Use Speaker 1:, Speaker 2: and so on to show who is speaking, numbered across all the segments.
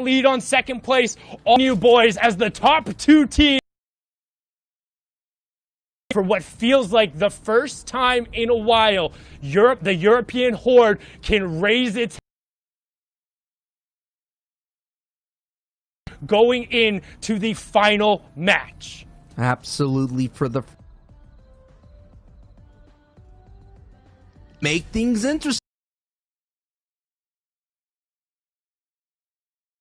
Speaker 1: lead on second place. All you boys as the top two teams for what feels like the first time in a while. The European Horde can raise its going into the final match.
Speaker 2: Absolutely, for the make things interesting.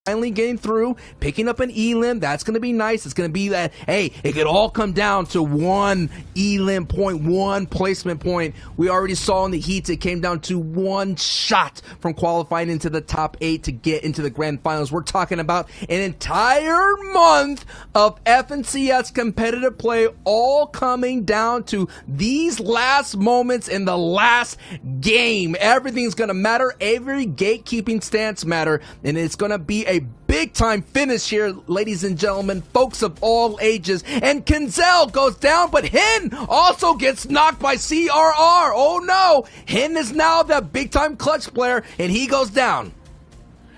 Speaker 2: Finally getting through, picking up an elim. That's going to be nice. It's going to be that, hey, it could all come down to one elim point, one placement point. We already saw in the heats, it came down to one shot from qualifying into the top 8 to get into the grand finals. We're talking about an entire month of FNCS competitive play, all coming down to these last moments in the last game. Everything's going to matter. Every gatekeeping stance matter, and it's going to be a big time finish here, ladies and gentlemen, folks of all ages. And Kinzel goes down, but Hin also gets knocked by CRR. Oh no, Hin is now the big time clutch player, and he goes down.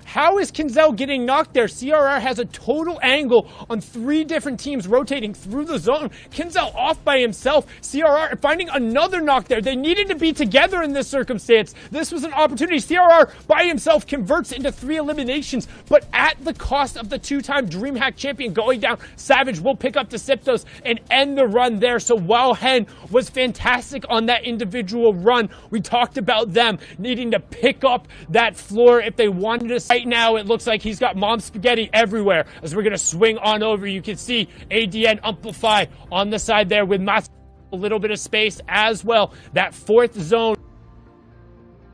Speaker 1: How is Kinzel getting knocked there? CRR has a total angle on 3 different teams rotating through the zone. Kinzel off by himself. CRR finding another knock there. They needed to be together in this circumstance. This was an opportunity. CRR by himself converts into 3 eliminations, but at the cost of the 2-time DreamHack champion going down. Savage will pick up the Siptos and end the run there. So while Hen was fantastic on that individual run, we talked about them needing to pick up that floor if they wanted to. Right now, it looks like he's got mom spaghetti everywhere. As we're going to swing on over, you can see ADN Amplify on the side there with Mas a little bit of space as well. That 4th zone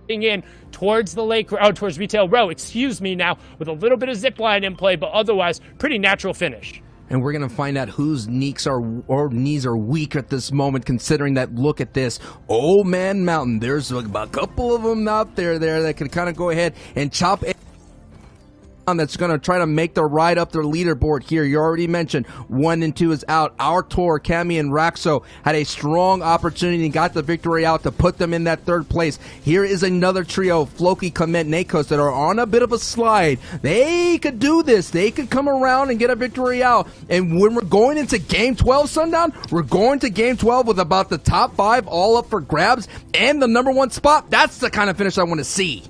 Speaker 1: in towards the lake, towards Retail Row, excuse me now, with a little bit of zip line in play, but otherwise, pretty natural finish.
Speaker 2: And we're going to find out whose knees are weak at this moment, considering that, look at this. Old Man Mountain. There's a couple of them out there that can kind of go ahead and chop it. That's going to try to make their ride up their leaderboard here. You already mentioned 1 and 2 is out. Our Tour, Cammy and Raxo had a strong opportunity and got the victory out to put them in that 3rd place. Here is another trio, Floki, Komet, Nakos, that are on a bit of a slide. They could do this. They could come around and get a victory out. And when we're going into Game 12, Sundown, we're going to Game 12 with about the top 5 all up for grabs and the number 1 spot. That's the kind of finish I want to see.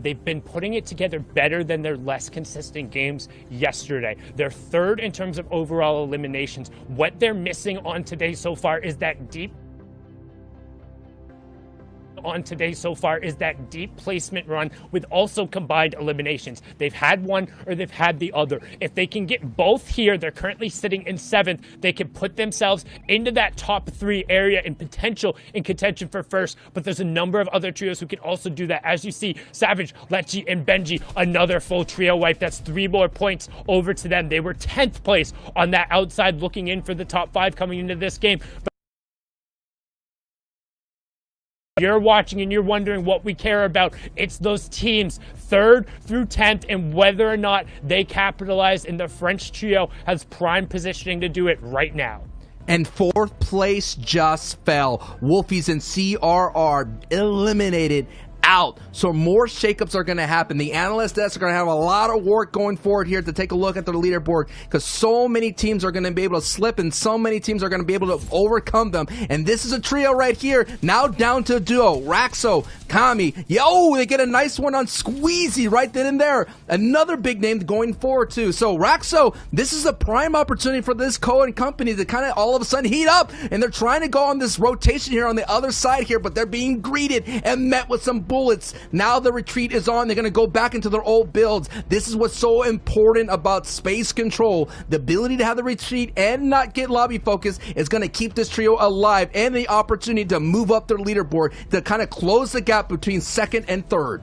Speaker 1: They've been putting it together better than their less consistent games yesterday. They're 3rd in terms of overall eliminations. What they're missing on today so far is that deep placement run with also combined eliminations. They've had one or they've had the other. If they can get both here, they're currently sitting in 7th. They can put themselves into that top 3 area in contention for first, but there's a number of other trios who can also do that. As you see, Savage, Lechi, and Benji, another full trio wipe. That's 3 more points over to them. They were 10th place on that outside looking in for the top 5 coming into this game. You're watching and you're wondering what we care about. It's those teams 3rd through 10th and whether or not they capitalize, and the French trio has prime positioning to do it right now.
Speaker 2: And 4th place just fell. Wolfies and CRR eliminated out. So more shakeups are going to happen. The analyst desks are going to have a lot of work going forward here to take a look at their leaderboard, because so many teams are going to be able to slip and so many teams are going to be able to overcome them. And this is a trio right here, now down to a duo. Raxo, Kami, they get a nice one on Squeezy right then and there. Another big name going forward too. So Raxo, this is a prime opportunity for this Cohen company to kind of all of a sudden heat up, and they're trying to go on this rotation here on the other side here, but they're being greeted and met with some bullets. Now the retreat is on. They're going to go back into their old builds. This is what's so important about space control. The ability to have the retreat and not get lobby focus is going to keep this trio alive, and the opportunity to move up their leaderboard to kind of close the gap between 2nd and 3rd.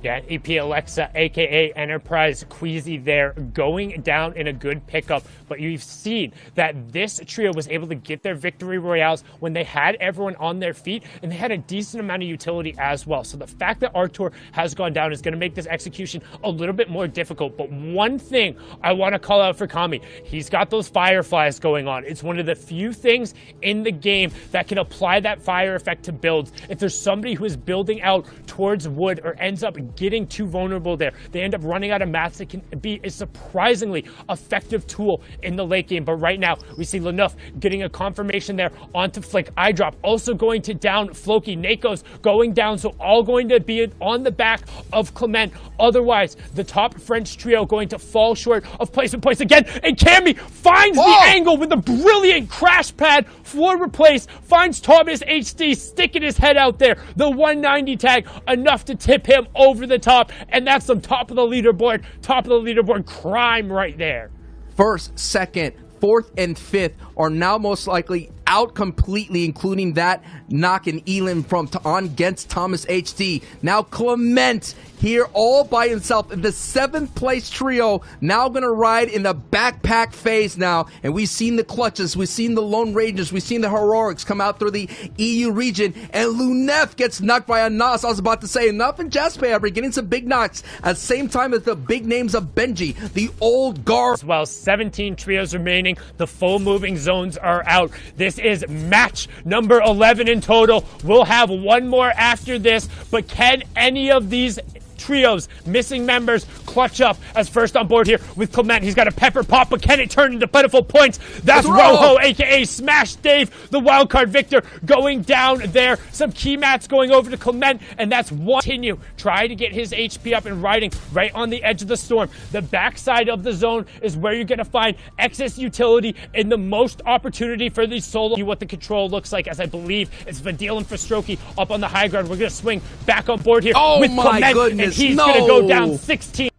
Speaker 1: Yeah, EP Alexa, aka Enterprise Queasy there, going down in a good pickup. But you've seen that this trio was able to get their victory royales when they had everyone on their feet, and they had a decent amount of utility as well. So the fact that Artur has gone down is going to make this execution a little bit more difficult. But one thing I want to call out for Kami, he's got those fireflies going on. It's one of the few things in the game that can apply that fire effect to builds. If there's somebody who is building out towards wood or ends up getting too vulnerable there. They end up running out of mats that can be a surprisingly effective tool in the late game. But right now, we see Lenouf getting a confirmation there onto Flick. Eye drop also going to down Floki. Nako's going down, so all going to be on the back of Clement. Otherwise, the top French trio going to fall short of placement points again. And Cammy finds the angle with a brilliant crash pad. Floor replace, finds Thomas HD sticking his head out there. The 190 tag, enough to tip him over the top. And that's some top of the leaderboard crime right there.
Speaker 2: First, second, fourth, and fifth are now most likely out completely, including that knock in Elam from on against Thomas HD. Now Clement here all by himself in the 7th place trio, now going to ride in the backpack phase now. And we've seen the clutches, we've seen the Lone Rangers, we've seen the Heroics come out through the EU region, and Lunef gets knocked by a Nas. I was about to say, Enough and Jasper are getting some big knocks at the same time as the big names of Benji, the old guard.
Speaker 1: As well, 17 trios remaining. The full moving zones are out. This is match number 11 in total. We'll have one more after this, but can any of these trios, missing members, clutch up as first on board here with Clement? He's got a pepper pop, but can it turn into pitiful points? That's Rojo, aka Smash Dave, the wildcard victor, going down there. Some key mats going over to Clement, and that's one. Continue, try to get his HP up and riding right on the edge of the storm. The backside of the zone is where you're going to find excess utility and the most opportunity for these solo. See what the control looks like, as I believe it's Vadil and Frostroki up on the high ground. We're going to swing back on board here with Clement.
Speaker 2: Goodness.
Speaker 1: And he's going to go down 16.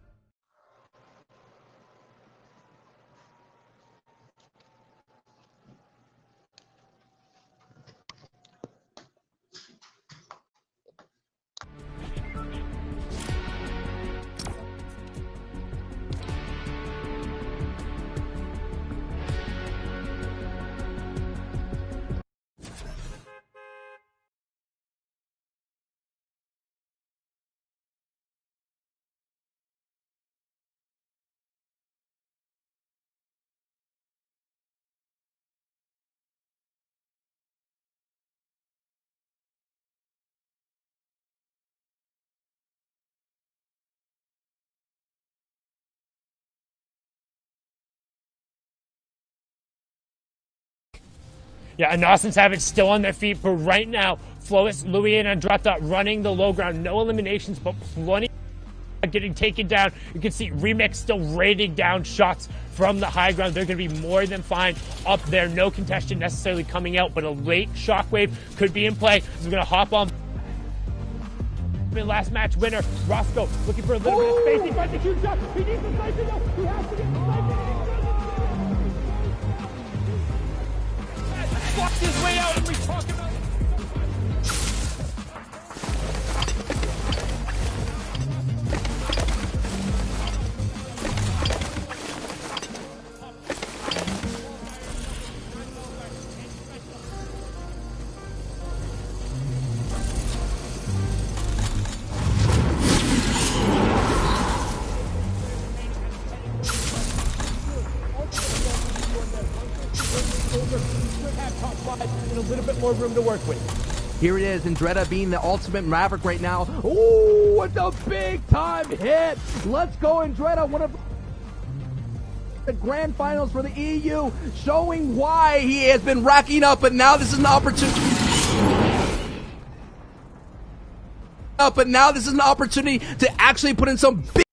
Speaker 1: Yeah, Anas and Savage still on their feet, but right now, Flois, Louis, and Andrata running the low ground. No eliminations, but plenty getting taken down. You can see Remix still raining down shots from the high ground. They're going to be more than fine up there. No contestant necessarily coming out, but a late shockwave could be in play. We're going to hop on. Last match winner, Roscoe, looking for a little bit of space. He finds a huge shot. He needs the sniper though. He has to get the sniper. Walked his way out, and we talk about it. And a little bit more room to work with.
Speaker 2: Here it is, Andretta being the ultimate maverick right now. Ooh, it's a big time hit. Let's go, Andretta. One of the grand finals for the EU, showing why he has been racking up, but now this is an opportunity. To actually put in some big.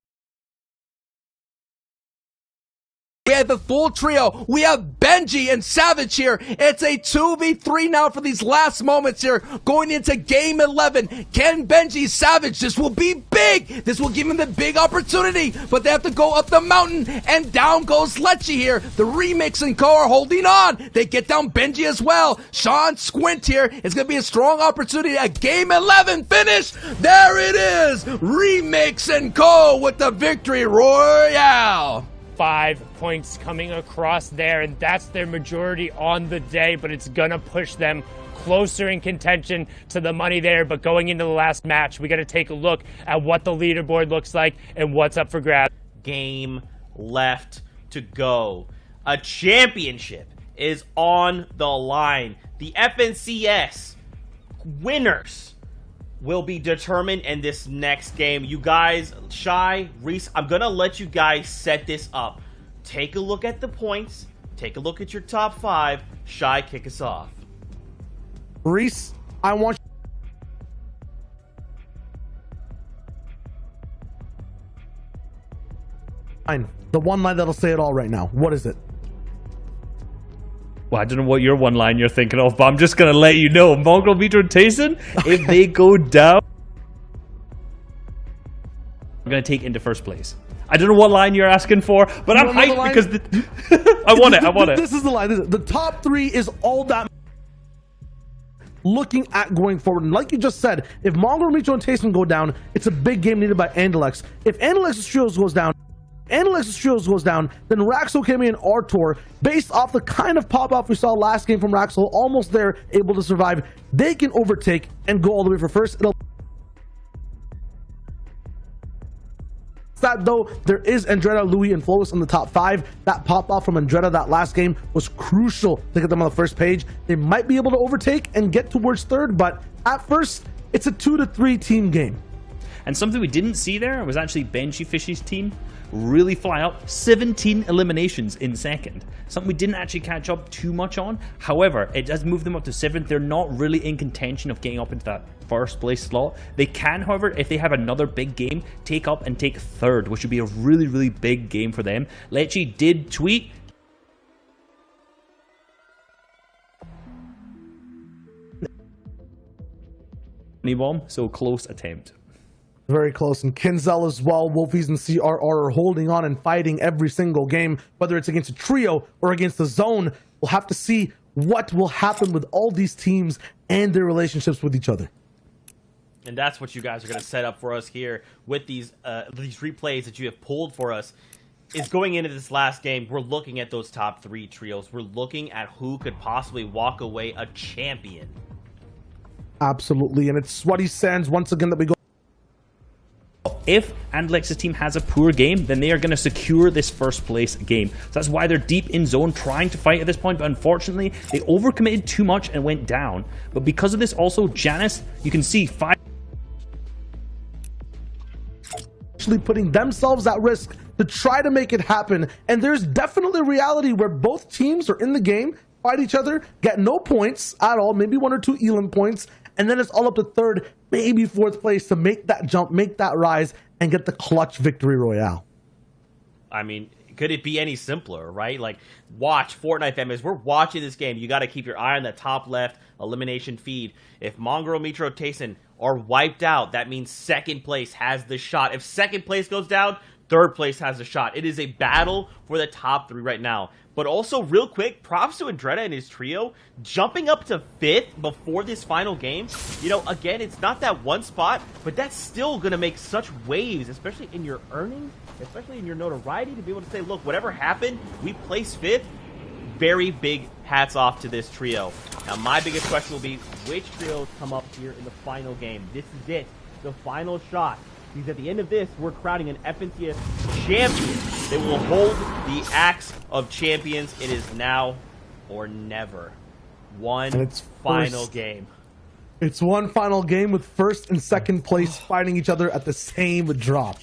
Speaker 2: We have the full trio. We have Benji and Savage here. It's a 2v3 now for these last moments here. Going into game 11. Can Benji Savage? This will be big. This will give him the big opportunity. But they have to go up the mountain. And down goes Lecce here. The Remix and Co are holding on. They get down Benji as well. Sean Squint here. It's going to be a strong opportunity. A game 11 finish. There it is. Remix and Co with the victory royale.
Speaker 1: 5 points coming across there, and that's their majority on the day, but it's gonna push them closer in contention to the money there. But going into the last match, we gotta take a look at what the leaderboard looks like and what's up for grabs.
Speaker 3: Game left to go. A championship is on the line. The FNCS winners will be determined in this next game. You guys, Shy, Reese, I'm going to let you guys set this up. Take a look at the points. Take a look at your top 5. Shy, kick us off.
Speaker 4: Reese, I want the one line that'll say it all right now. What is it?
Speaker 5: Well, I don't know what your one line you're thinking of, but I'm just going to let you know. Mongraal, Vitro, and Tayson, if they go down, I'm going to take into first place. I don't know what line you're asking for, but I'm hyped because I want it.
Speaker 4: This is the line. The top 3 is all that looking at going forward. And like you just said, if Mongraal, Mitro, and Tayson go down, it's a big game needed by Andalex. If Andalex's trios goes down, then Raxo, Kemi, and Artor, based off the kind of pop-off we saw last game from Raxo, almost there, able to survive, they can overtake and go all the way for first. That though, there is Andretta, Louis, and Flawless in the top 5. That pop-off from Andretta that last game was crucial to get them on the first page. They might be able to overtake and get towards third, but at first, it's a 2 to 3 team game.
Speaker 5: And something we didn't see there was actually Benchy Fishy's team really fly up. 17 eliminations in second. Something we didn't actually catch up too much on. However, it does move them up to 7th. They're not really in contention of getting up into that first place slot. They can, however, if they have another big game, take up and take 3rd, which would be a really, really big game for them. Lecce did tweet, bomb, so close attempt.
Speaker 4: Very close. And Kinzel as well. Wolfies and CRR are holding on and fighting every single game, whether it's against a trio or against the zone. We'll have to see what will happen with all these teams and their relationships with each other.
Speaker 3: And that's what you guys are going to set up for us here with these replays that you have pulled for us. Is going into this last game, we're looking at those top 3 trios. We're looking at who could possibly walk away a champion.
Speaker 4: Absolutely. And it's Sweaty Sands once again that we go.
Speaker 5: If Andalex's team has a poor game, then they are going to secure this first place game. So that's why they're deep in zone trying to fight at this point, but unfortunately, they overcommitted too much and went down. But because of this also, Janus, you can see 5...
Speaker 4: actually putting themselves at risk to try to make it happen. And there's definitely a reality where both teams are in the game, fight each other, get no points at all, maybe 1 or 2 Elam points, and then it's all up to 3rd, maybe 4th place to make that jump, make that rise, and get the clutch victory royale.
Speaker 3: I mean, could it be any simpler, right? Like, watch Fortnite fam. As we're watching this game, you got to keep your eye on the top left elimination feed. If Mongraal, Mitro, Tayson are wiped out, that means 2nd place has the shot. If 2nd place goes down, 3rd place has a shot. It is a battle for the top 3 right now. But also, real quick, props to Andretta and his trio, jumping up to 5th before this final game. You know, again, it's not that one spot, but that's still going to make such waves, especially in your earnings, especially in your notoriety, to be able to say, look, whatever happened, we placed 5th. Very big hats off to this trio. Now, my biggest question will be, which trios come up here in the final game? This is it, the final shot. Because at the end of this, we're crowning an FNCS champion that will hold the axe of champions. It is now or never. One final game.
Speaker 4: It's one final game with 1st and 2nd place fighting each other at the same drop.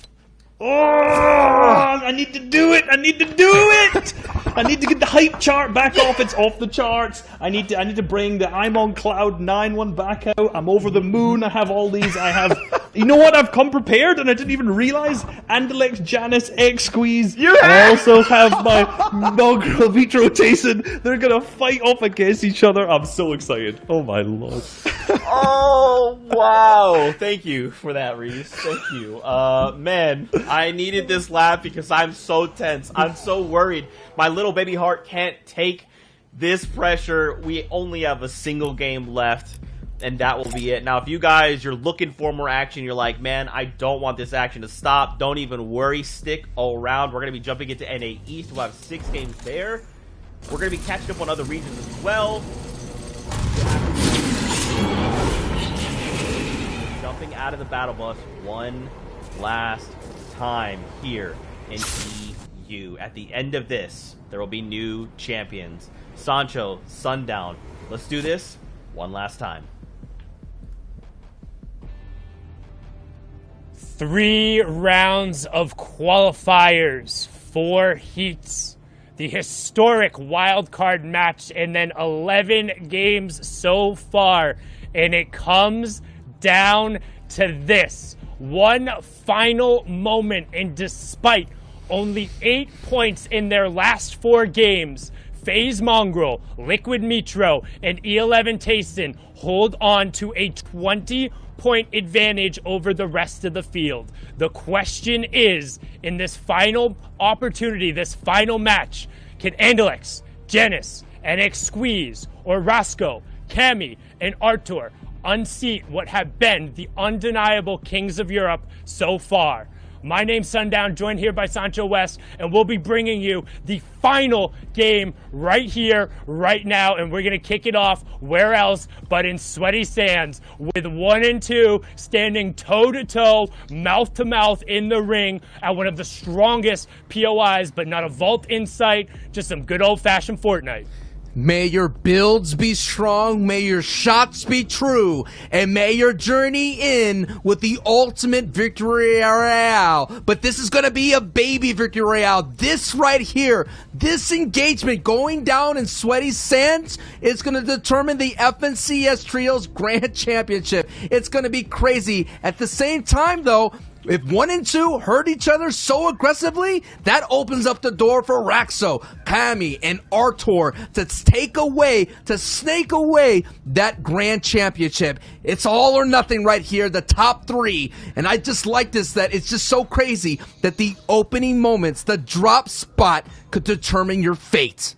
Speaker 5: Oh, I need to do it. I need to do it. I need to get the hype chart back off. It's off the charts. I need to bring the I'm on Cloud 9 one back out. I'm over the moon. I have all these. I have... You know what? I've come prepared, and I didn't even realize. Andalex, Janus, X Squeeze. I also have my Mongraal, Vitro, Tayson. They're gonna fight off against each other. I'm so excited. Oh my lord.
Speaker 3: Oh wow! Thank you for that, Reese. Thank you. Man, I needed this laugh because I'm so tense. I'm so worried. My little baby heart can't take this pressure. We only have a single game left. And that will be it. Now, if you guys, you're looking for more action, you're like, man, I don't want this action to stop. Don't even worry. Stick around. We're going to be jumping into NA East. We'll have 6 games there. We're going to be catching up on other regions as well. Jumping out of the battle bus one last time here in EU. At the end of this, there will be new champions. Sancho, Sundown. Let's do this one last time.
Speaker 1: 3 rounds of qualifiers, 4 heats, the historic wild card match, and then 11 games so far. And it comes down to this one final moment. And despite only 8 points in their last 4 games, FaZe Mongraal, Liquid Metro, and E11 Tayson hold on to a 20-point advantage over the rest of the field. The question is, in this final opportunity, this final match, can Andalex, Janus, NX Squeeze, or Roscoe, Cammy, and Artur unseat what have been the undeniable kings of Europe so far? My name's Sundown, joined here by Sancho West, and we'll be bringing you the final game right here, right now, and we're going to kick it off where else but in Sweaty Sands, with 1 and 2 standing toe-to-toe, mouth-to-mouth in the ring at one of the strongest POIs, but not a Vault Insight, just some good old-fashioned Fortnite.
Speaker 2: May your builds be strong, may your shots be true, and may your journey end with the ultimate victory royale. But this is going to be a baby victory royale. This right here, this engagement going down in Sweaty Sands is going to determine the FNCS Trios Grand Championship. It's going to be crazy. At the same time, though, if 1 and 2 hurt each other so aggressively, that opens up the door for Raxo, Cammy, and Artur to snake away that grand championship. It's all or nothing right here, the top 3. And I just like this, that it's just so crazy that the opening moments, the drop spot, could determine your fate.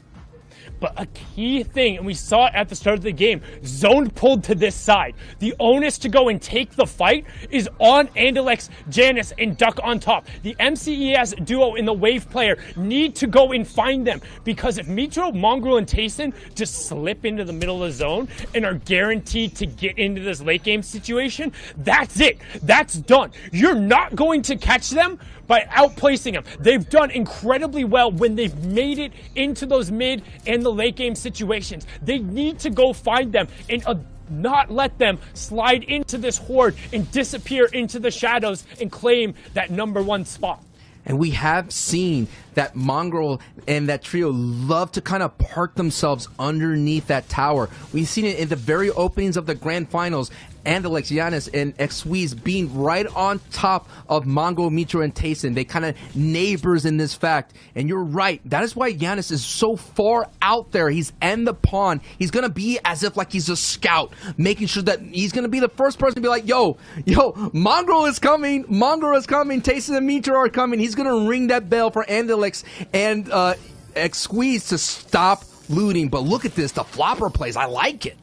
Speaker 1: But a key thing, and we saw it at the start of the game, Zone pulled to this side. The onus to go and take the fight is on Andalex, Janus, and Duck on top. The MCES duo and the Wave player need to go and find them, because if Metro, Mongraal, and Tayson just slip into the middle of the zone and are guaranteed to get into this late game situation, that's it. That's done. You're not going to catch them by outplacing them. They've done incredibly well when they've made it into those mid and the late game situations. They need to go find them and not let them slide into this horde and disappear into the shadows and claim that #1 spot.
Speaker 2: And we have seen that Mongraal and that trio love to kind of park themselves underneath that tower. We've seen it in the very openings of the grand finals. Andalex, Janus, and Xweez being right on top of Mongraal, Metro, and Tayson. They kind of neighbors in this fact. And you're right. That is why Janus is so far out there. He's in the pawn. He's going to be as if like he's a scout, making sure that he's going to be the first person to be like, yo, Mongraal is coming. Mongraal is coming. Tayson and Metro are coming. He's going to ring that bell for Andalex and Xweez to stop looting. But look at this. The flopper plays. I like it.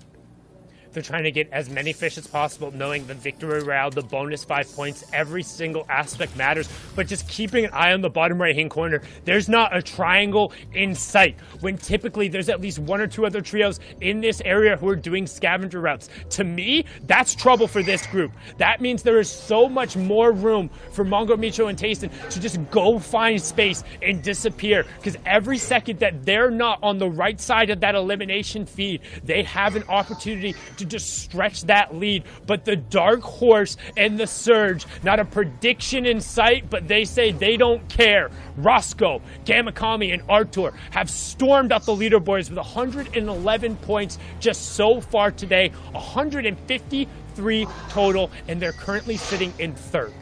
Speaker 1: They're trying to get as many fish as possible, knowing the victory royale, the bonus 5 points, every single aspect matters. But just keeping an eye on the bottom right-hand corner, there's not a triangle in sight, when typically there's at least 1 or 2 other trios in this area who are doing scavenger routes. To me, that's trouble for this group. That means there is so much more room for Mongraal, Metro, and Tayson to just go find space and disappear. Because every second that they're not on the right side of that elimination feed, they have an opportunity to just stretch that lead. But the Dark Horse and the Surge, not a prediction in sight, but they say they don't care. Roscoe, Gamakami, and Artur have stormed up the leaderboards with 111 points just so far today, 153 total, and they're currently sitting in 3rd.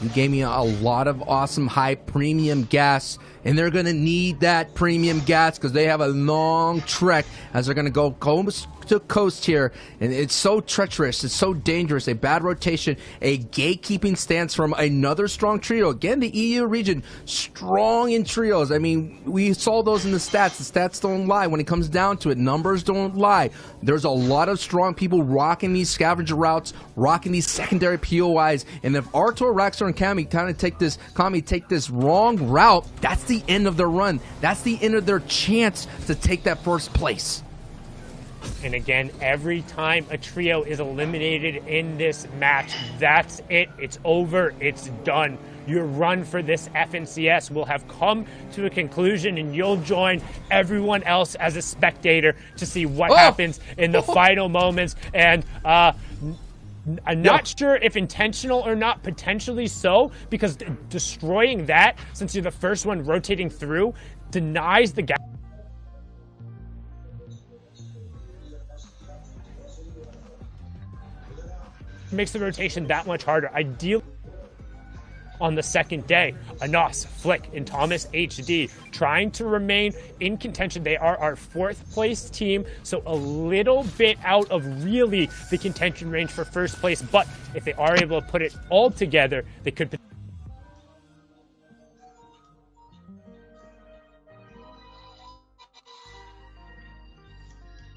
Speaker 2: You gave me a lot of awesome high premium gas, and they're going to need that premium gas because they have a long trek as they're going to go coast to coast here, and it's so treacherous, it's so dangerous. A bad rotation, a gatekeeping stance from another strong trio. Again, the EU region, strong in trios. I mean, we saw those in the stats. The stats don't lie when it comes down to it. Numbers don't lie. There's a lot of strong people rocking these scavenger routes, rocking these secondary POIs, and if Artur, Raxor, and Cammy kind of take this wrong route, that's the end of their run. That's the end of their chance to take that first place.
Speaker 1: And again, every time a trio is eliminated in this match, that's it. It's over. It's done. Your run for this FNCS will have come to a conclusion, and you'll join everyone else as a spectator to see what happens in the final moments. And I'm not sure if intentional or not, potentially so, because destroying that, since you're the first one rotating through, denies the gap. Makes the rotation that much harder. Ideally, on the second day, Anas, Flick, and Thomas HD trying to remain in contention. They are our 4th place team, so a little bit out of really the contention range for first place, but if they are able to put it all together, they could.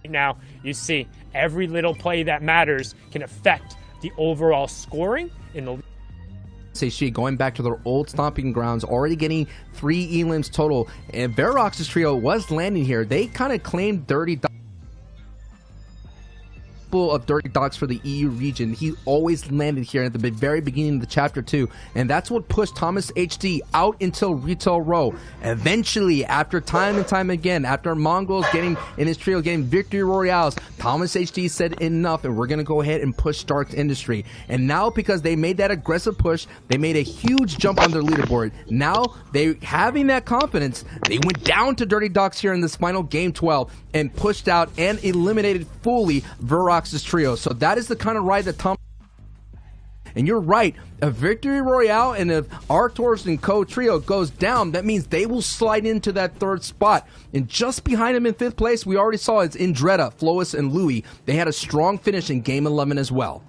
Speaker 1: Now, you see, every little play that matters can affect the overall scoring in the
Speaker 2: She going back to their old stomping grounds, already getting 3 elims total, and Verox's trio was landing here. They kind of claimed Dirty of Dirty Dogs for the EU region. He always landed here at the very beginning of the chapter 2, and that's what pushed Thomas HD out until Retail Row. Eventually, after time and time again, after Mongrels getting in his trio getting victory royales, Thomas HD said enough, and we're gonna go ahead and push Stark's Industry. And now, because they made that aggressive push, they made a huge jump on their leaderboard. Now they having that confidence, they went down to Dirty Dogs here in this final game 12 and pushed out and eliminated fully Verox's trio. So that is the kind of ride that Tom. And you're right, a victory royale, and if Artors and Co trio goes down, that means they will slide into that 3rd spot. And just behind him in 5th place, we already saw it's Indretta, Flois, and Louis. They had a strong finish in game 11 as well.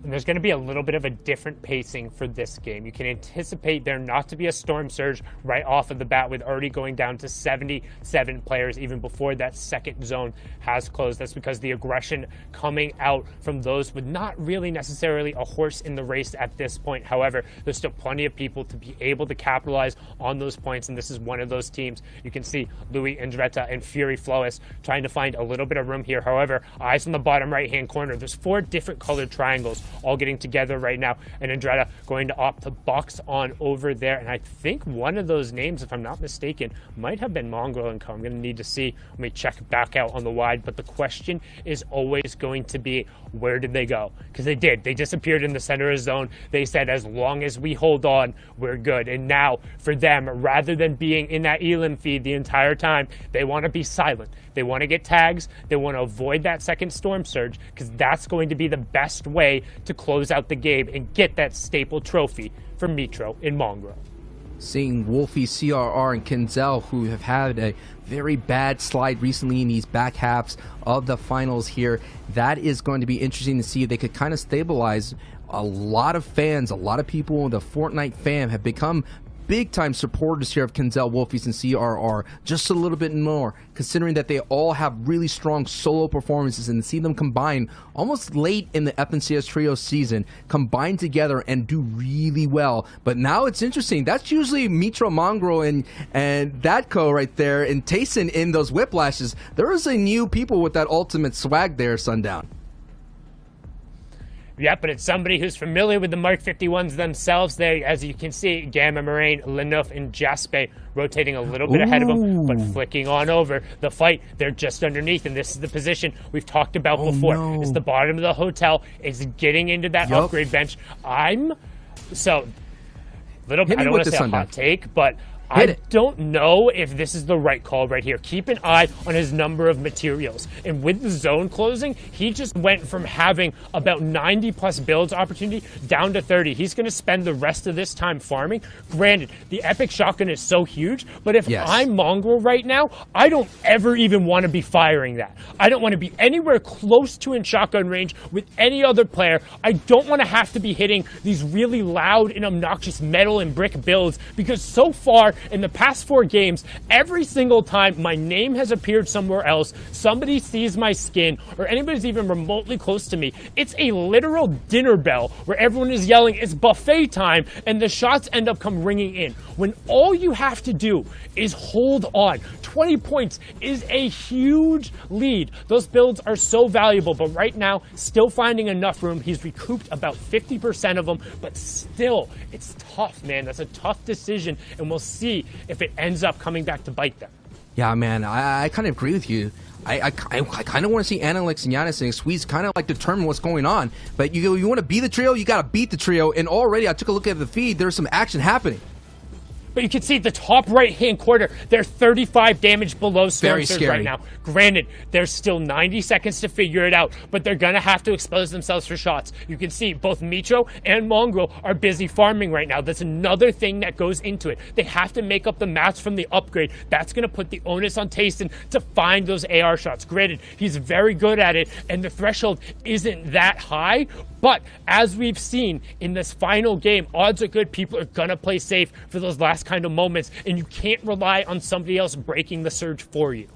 Speaker 1: And there's going to be a little bit of a different pacing for this game. You can anticipate there not to be a storm surge right off of the bat, with already going down to 77 players even before that second zone has closed. That's because the aggression coming out from those with not really necessarily a horse in the race at this point. However, there's still plenty of people to be able to capitalize on those points, and this is one of those teams. You can see Louis Indretta and Fury Flois trying to find a little bit of room here. However, eyes on the bottom right-hand corner. There's 4 different colored triangles all getting together right now, and Andretta going to opt to box on over there. And I think one of those names, if I'm not mistaken, might have been Mongrel & Co. I'm going to need to see. Let me check back out on the wide, but the question is always going to be, where did they go? Because they did. They disappeared in the center of the zone. They said, as long as we hold on, we're good. And now, for them, rather than being in that elim feed the entire time, they want to be silent. They want to get tags. They want to avoid that second storm surge, because that's going to be the best way to close out the game and get that staple trophy for Mitro in Mongrel.
Speaker 2: Seeing Wolfie, CRR, and Kenzel, who have had a very bad slide recently in these back halves of the finals here, that is going to be interesting to see if they could kind of stabilize. A lot of fans, a lot of people in the Fortnite fam have become big-time supporters here of Kenzel, Wolfies, and CRR, just a little bit more, considering that they all have really strong solo performances, and to see them combine almost late in the FNCS Trio season, combine together and do really well. But now it's interesting. That's usually Mitro, Mongrel, and Datco right there, and Tayson in those whiplashes. There is a new people with that ultimate swag there, Sundown.
Speaker 1: Yeah, but it's somebody who's familiar with the Mark 51s themselves there. As you can see, Gamma Moraine, Lenouf, and Jaspe rotating a little bit ahead of them, but flicking on over. The fight, they're just underneath, and this is the position we've talked about before.
Speaker 2: No.
Speaker 1: It's the bottom of the hotel. It's getting into that upgrade bench. I don't want to say a hot take, but I don't know if this is the right call right here. Keep an eye on his number of materials. And with the zone closing, he just went from having about 90 plus builds opportunity down to 30. He's going to spend the rest of this time farming. Granted, the epic shotgun is so huge, but if I'm Mongrel right now, I don't ever even want to be firing that. I don't want to be anywhere close to in shotgun range with any other player. I don't want to have to be hitting these really loud and obnoxious metal and brick builds, because so far in the past 4 games, every single time my name has appeared somewhere else, somebody sees my skin, or anybody's even remotely close to me, it's a literal dinner bell where everyone is yelling, it's buffet time, and the shots end up come ringing in. When all you have to do is hold on. 20 points is a huge lead. Those builds are so valuable, but right now, still finding enough room. He's recouped about 50% of them, but still, it's tough, man. That's a tough decision, and we'll see if it ends up coming back to bite them.
Speaker 2: Yeah, man, I kind of agree with you. I kind of want to see Analyx and Giannis and Squeeze kind of like determine what's going on. But you want to be the trio, you got to beat the trio. And already I took a look at the feed. There's some action happening.
Speaker 1: But you can see the top right-hand corner, they're 35 damage below Storm Surge right now. Granted, there's still 90 seconds to figure it out, but they're going to have to expose themselves for shots. You can see both Mitro and Mongraal are busy farming right now. That's another thing that goes into it. They have to make up the match from the upgrade. That's going to put the onus on Tayson to find those AR shots. Granted, he's very good at it, and the threshold isn't that high, but as we've seen in this final game, odds are good people are going to play safe for those last kind of moments, and you can't rely on somebody else breaking the surge for you.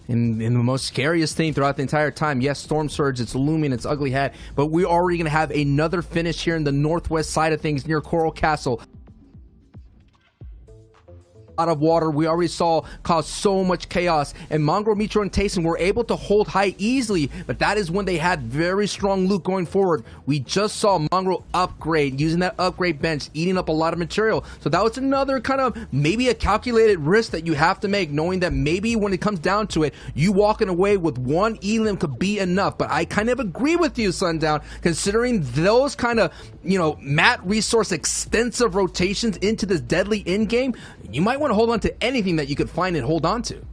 Speaker 2: And the most scariest thing throughout the entire time, yes, Storm Surge, it's looming, it's ugly hat, but we're already going to have another finish here in the northwest side of things near Coral Castle. Out of water, we already saw cause so much chaos, and Mongraal, Mitro, and Tayson were able to hold high easily, but that is when they had very strong loot going forward. We just saw Mongraal upgrade, using that upgrade bench, eating up a lot of material. So that was another kind of maybe a calculated risk that you have to make, knowing that maybe when it comes down to it, you walking away with one elim could be enough. But I kind of agree with you, Sundown, considering those kind of, mat resource extensive rotations into this deadly end game, you might want to hold on to anything that you could find and hold on to.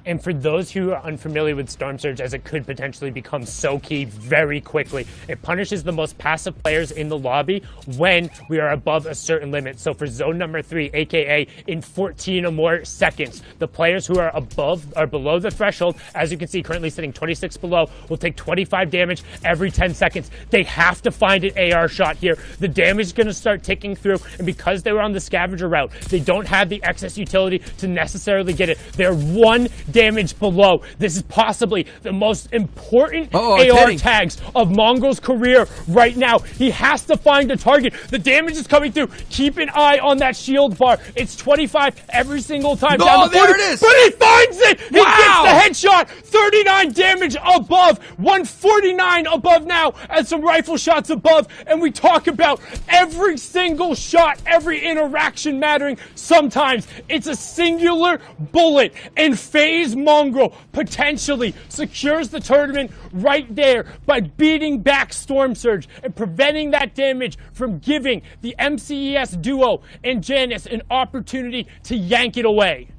Speaker 1: And for those who are unfamiliar with Storm Surge, as it could potentially become so key very quickly, it punishes the most passive players in the lobby when we are above a certain limit. So for zone number 3, aka in 14 or more seconds, the players who are below the threshold, as you can see currently sitting 26 below, will take 25 damage every 10 seconds. They have to find an AR shot here. The damage is going to start ticking through, and because they were on the scavenger route, they don't have the excess utility to necessarily get it. They're one damage below. This is possibly the most important AR tags of Mongraal's career right now. He has to find a target. The damage is coming through. Keep an eye on that shield bar. It's 25 every single time. Down the 40,
Speaker 2: there it is.
Speaker 1: But he finds it. He gets the headshot. 39 damage above. 149 above now, and some rifle shots above. And we talk about every single shot, every interaction mattering. Sometimes it's a singular bullet, and FaZe Mongraal potentially secures the tournament right there by beating back Storm Surge and preventing that damage from giving the MCES duo and Janus an opportunity to yank it away.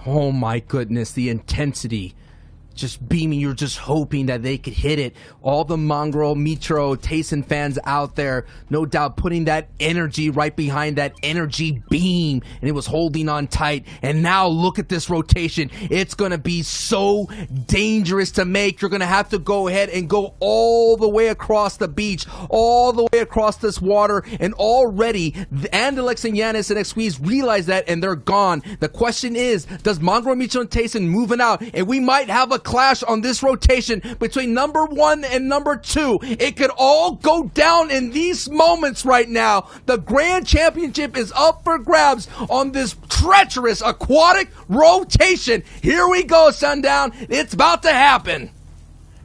Speaker 2: Oh my goodness, the intensity. Just beaming, you're just hoping that they could hit it. All the Mongraal, Mitro, Tayson fans out there, no doubt putting that energy right behind that energy beam, and it was holding on tight. And now look at this rotation. It's going to be so dangerous to make. You're going to have to go ahead and go all the way across the beach, all the way across this water, and already Analyx and Giannis and Squeeze realize that, and they're gone. The question is, does Mongraal, Mitro, and Tayson moving out? And we might have a clash on this rotation between number 1 and number 2. It could all go down in these moments right now. The Grand Championship is up for grabs on this treacherous aquatic rotation. Here we go, Sundown. It's about to happen.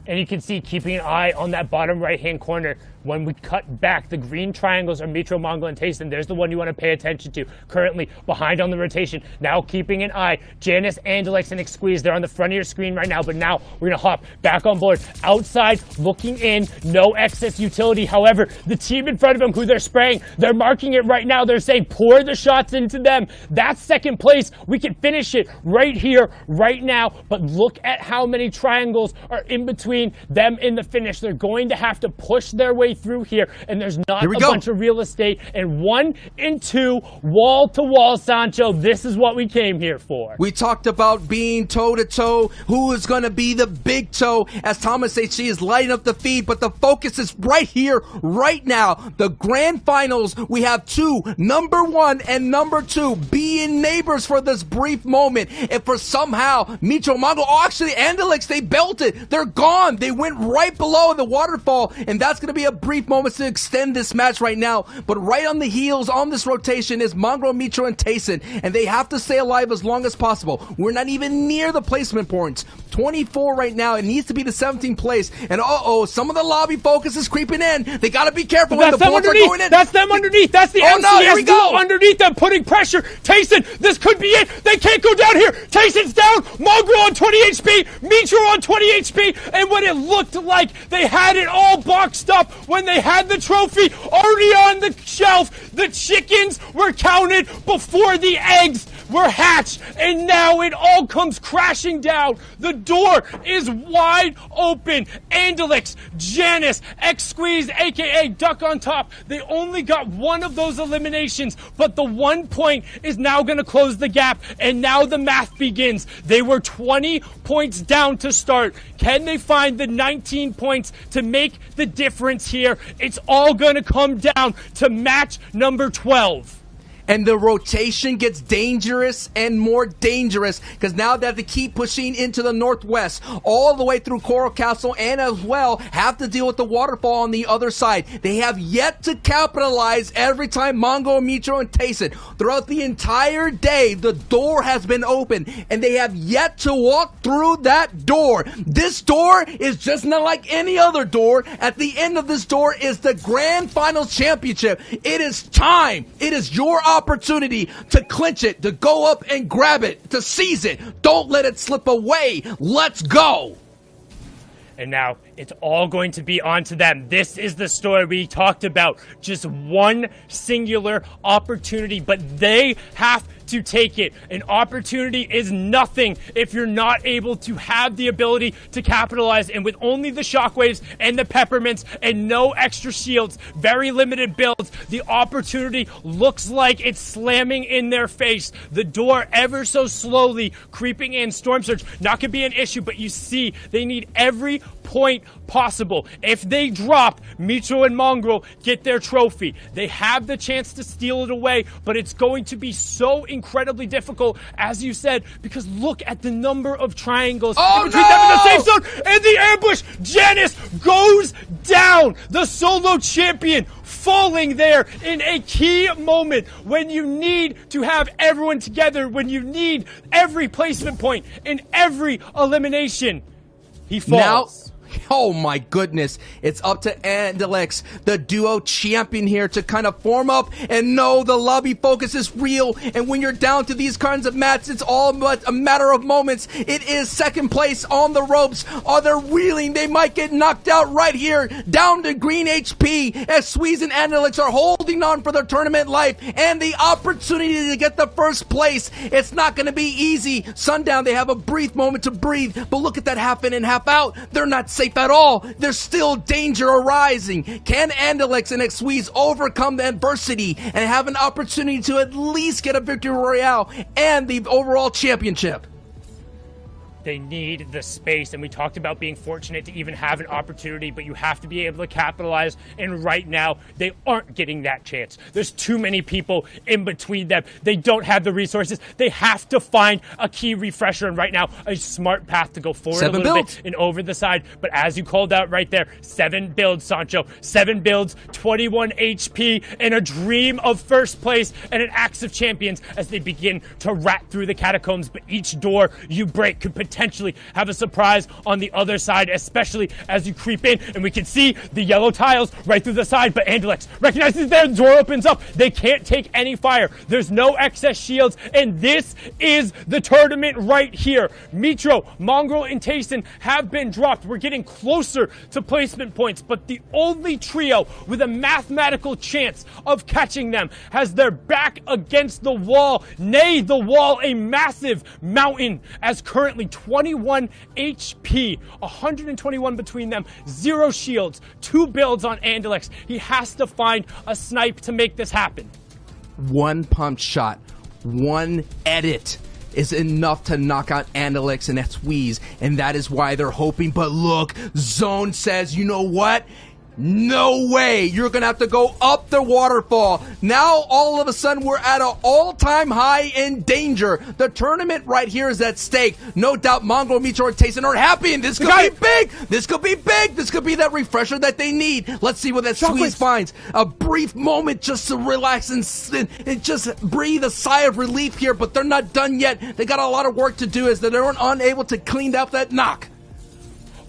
Speaker 1: And you can see, keeping an eye on that bottom right-hand corner, when we cut back, the green triangles are Mitro, Mongraal, and Tayson. There's the one you want to pay attention to. Currently behind on the rotation. Now keeping an eye, Janus, Analyx, and Squeeze. They're on the front of your screen right now, but now we're going to hop back on board. Outside, looking in, no excess utility. However, the team in front of them, who they're spraying, they're marking it right now. They're saying, pour the shots into them. That's second place. We can finish it right here, right now. But look at how many triangles are in between them and the finish. They're going to have to push their way through here, and there's not a bunch of real estate. And 1 and 2, wall to wall, Sancho. This is what we came here for.
Speaker 2: We talked about being toe to toe. Who is going to be the big toe? As Thomas HC is lighting up the feed, but the focus is right here, right now. The grand finals. We have 2, number 1 and number 2, being neighbors for this brief moment. And for somehow Mitro, Mongraal, actually Analyx, they belted. They're gone. They went right below the waterfall, and that's going to be a brief moments to extend this match right now, but right on the heels on this rotation is Mongraal, Mitro, and Tayson, and they have to stay alive as long as possible. We're not even near the placement points. 24 right now. It needs to be the 17th place. And some of the lobby focus is creeping in. They got to be careful when the bullets are going in.
Speaker 1: That's them underneath. That's the MCS duo underneath them, putting pressure. Tayson, this could be it. They can't go down here. Tayson's down. Mongraal on 20 HP. Mitro on 20 HP. And when it looked like they had it all boxed up, when they had the trophy already on the shelf, the chickens were counted before the eggs were hatched, and now it all comes crashing down. The door is wide open. Andelix, Janus, X-Squeeze, aka Duck on Top, they only got one of those eliminations, but the 1 point is now going to close the gap, and now the math begins. They were 20 points down to start. Can they find the 19 points to make the difference here? It's all going to come down to match number 12.
Speaker 2: And the rotation gets dangerous and more dangerous because now they have to keep pushing into the northwest all the way through Coral Castle, and as well have to deal with the waterfall on the other side. They have yet to capitalize every time Mongraal, Mitro, and Tayson. Throughout the entire day, the door has been open and they have yet to walk through that door. This door is just not like any other door. At the end of this door is the Grand Finals Championship. It is time. It is your opportunity to clinch it, to go up and grab it, to seize it. Don't let it slip away. Let's go.
Speaker 1: And now it's all going to be onto them. This is the story we talked about. Just one singular opportunity, but they have to take it. An opportunity is nothing if you're not able to have the ability to capitalize. And with only the shockwaves and the peppermints and no extra shields, very limited builds, the opportunity looks like it's slamming in their face. The door ever so slowly creeping in. Storm Surge, not gonna be an issue, but you see they need every point possible. If they drop, Mitro and Mongraal get their trophy. They have the chance to steal it away, but it's going to be so incredibly difficult, as you said, because look at the number of triangles between them in the safe zone and the ambush. Janus goes down, the solo champion, falling there in a key moment when you need to have everyone together, when you need every placement point in every elimination. He falls.
Speaker 2: Oh my goodness, it's up to Andelix, the duo champion here, to kind of form up and know the lobby focus is real. And when you're down to these kinds of matches, it's all but a matter of moments. It is second place on the ropes. Are they reeling? They might get knocked out right here, down to green HP, as Squeeze and Andelix are holding on for their tournament life and the opportunity to get the first place. It's not going to be easy. Sundown, they have a brief moment to breathe, but look at that half in and half out. They're not safe at all. There's still danger arising. Can Andelix and X-Squeeze overcome the adversity and have an opportunity to at least get a victory royale and the overall championship?
Speaker 1: They need the space, and we talked about being fortunate to even have an opportunity, but you have to be able to capitalize, and right now, they aren't getting that chance. There's too many people in between them. They don't have the resources. They have to find a key refresher, and right now, a smart path to go forward a little bit and over the side, but as you called out right there, 7 builds, Sancho. 7 builds, 21 HP, and a dream of first place, and an Axe of Champions as they begin to rat through the catacombs, but each door you break could potentially have a surprise on the other side, especially as you creep in, and we can see the yellow tiles right through the side, but Andelix recognizes their door opens up. They can't take any fire. There's no excess shields, and this is the tournament right here. Mitro, Mongraal, and Tayson have been dropped. We're getting closer to placement points, but the only trio with a mathematical chance of catching them has their back against the wall, nay, the wall, a massive mountain, as currently 21 HP, 121 between them, 0 shields, 2 builds on Andelix. He has to find a snipe to make this happen.
Speaker 2: One pump shot, one edit is enough to knock out Andelix and X-Squeeze, and that is why they're hoping. But look, Zone says, you know what? No way. You're going to have to go up the waterfall. Now, all of a sudden, we're at an all-time high in danger. The tournament right here is at stake. No doubt Mongrel, Mitro, and Tayson are happy, and this could be big. This could be big. This could be that refresher that they need. Let's see what that Squeeze finds. A brief moment just to relax and just breathe a sigh of relief here, but they're not done yet. They got a lot of work to do as they're unable to clean up that knock.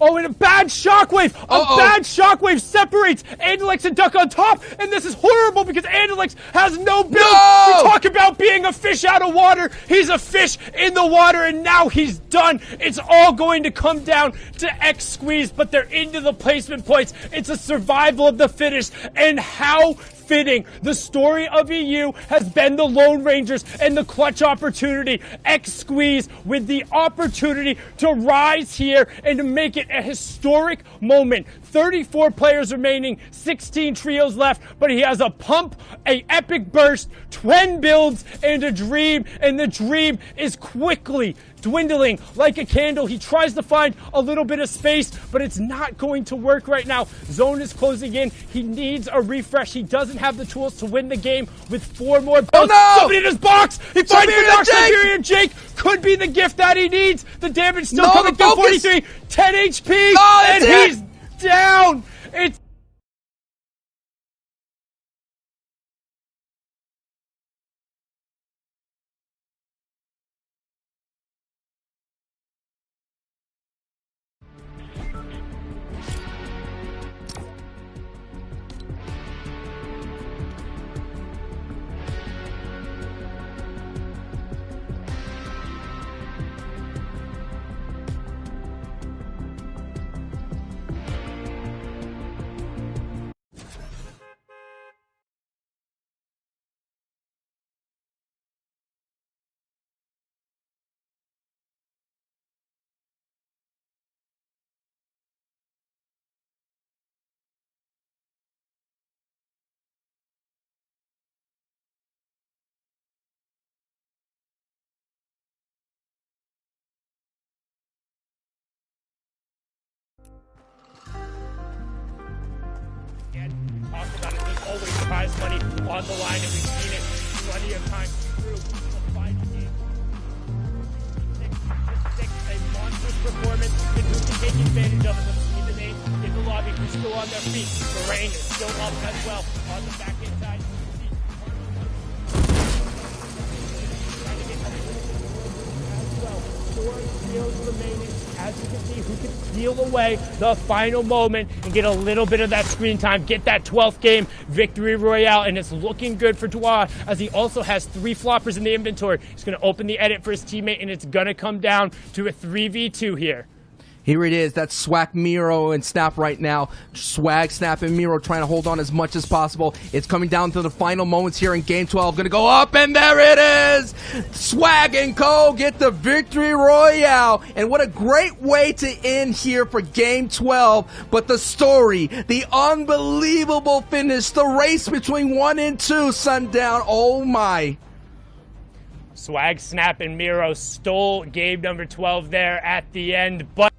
Speaker 1: Oh, and a bad shockwave! A bad shockwave separates Andalex and Duck on top, and this is horrible because Andalex has no build.
Speaker 2: No!
Speaker 1: We talk about being a fish out of water. He's a fish in the water, and now he's done. It's all going to come down to X Squeeze, but they're into the placement points. It's a survival of the fittest, and how fitting. The story of EU has been the Lone Rangers and the clutch opportunity. X Squeeze with the opportunity to rise here and to make it a historic moment. 34 players remaining, 16 trios left, but he has a pump, a epic burst, 10 builds, and a dream, and the dream is quickly dwindling like a candle. He tries to find a little bit of space, but it's not going to work right now. Zone is closing in. He needs a refresh. He doesn't have the tools to win the game with 4 more builds.
Speaker 2: Oh no!
Speaker 1: Somebody in his box! He finds the box. Siberian Jake could be the gift that he needs. The damage still coming through. 43, 10 HP, and he's down. It's talk about it. There's always prize money on the line, and we've seen it plenty of times through the 5 games. 6-6, a monstrous performance, and who can take advantage of it? Let's see the names in the lobby who's still on their feet. Lorraine is still up as well on the back end side. Trying to get a little bit as well. 4 trios remaining. As you can see, who can steal away the final moment and get a little bit of that screen time, get that 12th game victory royale, and it's looking good for Dwa as he also has 3 floppers in the inventory. He's going to open the edit for his teammate, and it's going to come down to a 3v2 here.
Speaker 2: Here it is. That's Swag, Miro, and Snap right now. Swag, Snap, and Miro trying to hold on as much as possible. It's coming down to the final moments here in Game 12. Going to go up, and there it is! Swag and Co. get the victory royale. And what a great way to end here for Game 12. But the story, the unbelievable finish, the race between 1 and 2, Sundown. Oh, my.
Speaker 1: Swag, Snap, and Miro stole game number 12 there at the end, but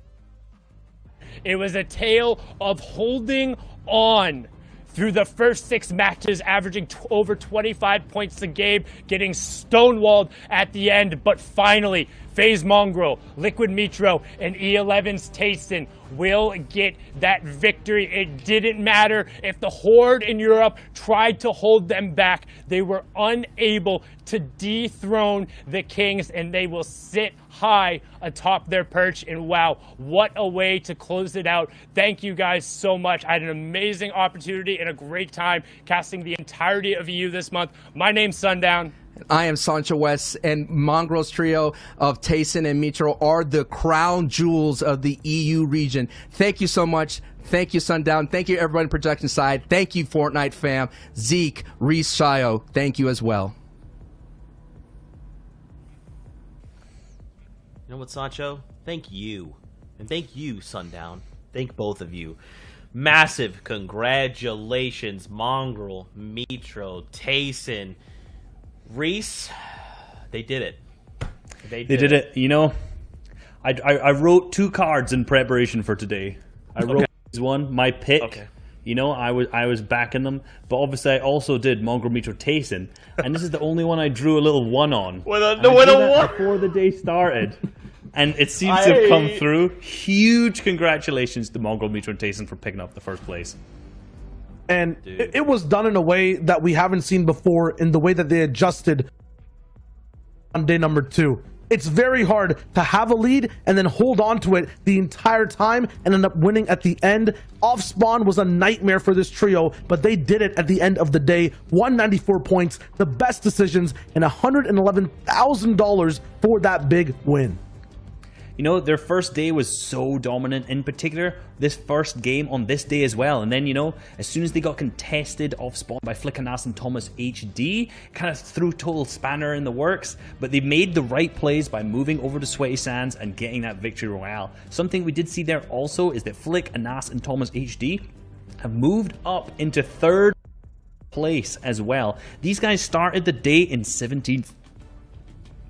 Speaker 1: it was a tale of holding on through the first 6 matches, averaging over 25 points a game, getting stonewalled at the end. But finally, FaZe Mongrel, Liquid Mitro, and E11's Tayson will get that victory. It didn't matter if the Horde in Europe tried to hold them back. They were unable to dethrone the Kings, and they will sit high atop their perch. And wow, what a way to close it out. Thank you guys so much. I had an amazing opportunity and a great time casting the entirety of EU this month. My name's Sundown.
Speaker 2: I am Sancho West, and Mongrel's trio of Tayson and Mitro are the crown jewels of the EU region. Thank you so much. Thank you, Sundown. Thank you, everybody on production side. Thank you, Fortnite fam. Zeke, Reese, Shio, thank you as well.
Speaker 3: You know what, Sancho? Thank you. And thank you, Sundown. Thank both of you. Massive congratulations, Mongrel, Mitro, Tayson, Reese. They did it. They did it.
Speaker 5: You know, I wrote 2 cards in preparation for today. I wrote one, my pick. You know, I was backing them, but obviously I also did Mongrel Mitro Tayson, and this is the only one I drew a little 1 on.
Speaker 3: With a 1?
Speaker 5: Before the day started. And it seems to have come through. Huge congratulations to Mongrel Mitro Tayson for picking up the first place.
Speaker 4: And it was done in a way that we haven't seen before, in the way that they adjusted on day number 2. It's very hard to have a lead and then hold on to it the entire time and end up winning at the end. Off spawn was a nightmare for this trio, but they did it at the end of the day. 194 points, the best decisions, and $111,000 for that big win.
Speaker 5: You know, their first day was so dominant, in particular, this first game on this day as well. And then, you know, as soon as they got contested off spawn by Flickanas and Thomas HD, kind of threw total spanner in the works, but they made the right plays by moving over to Sweaty Sands and getting that victory royale. Something we did see there also is that Flick, Anas, and Thomas HD have moved up into 3rd place as well. These guys started the day in 17th.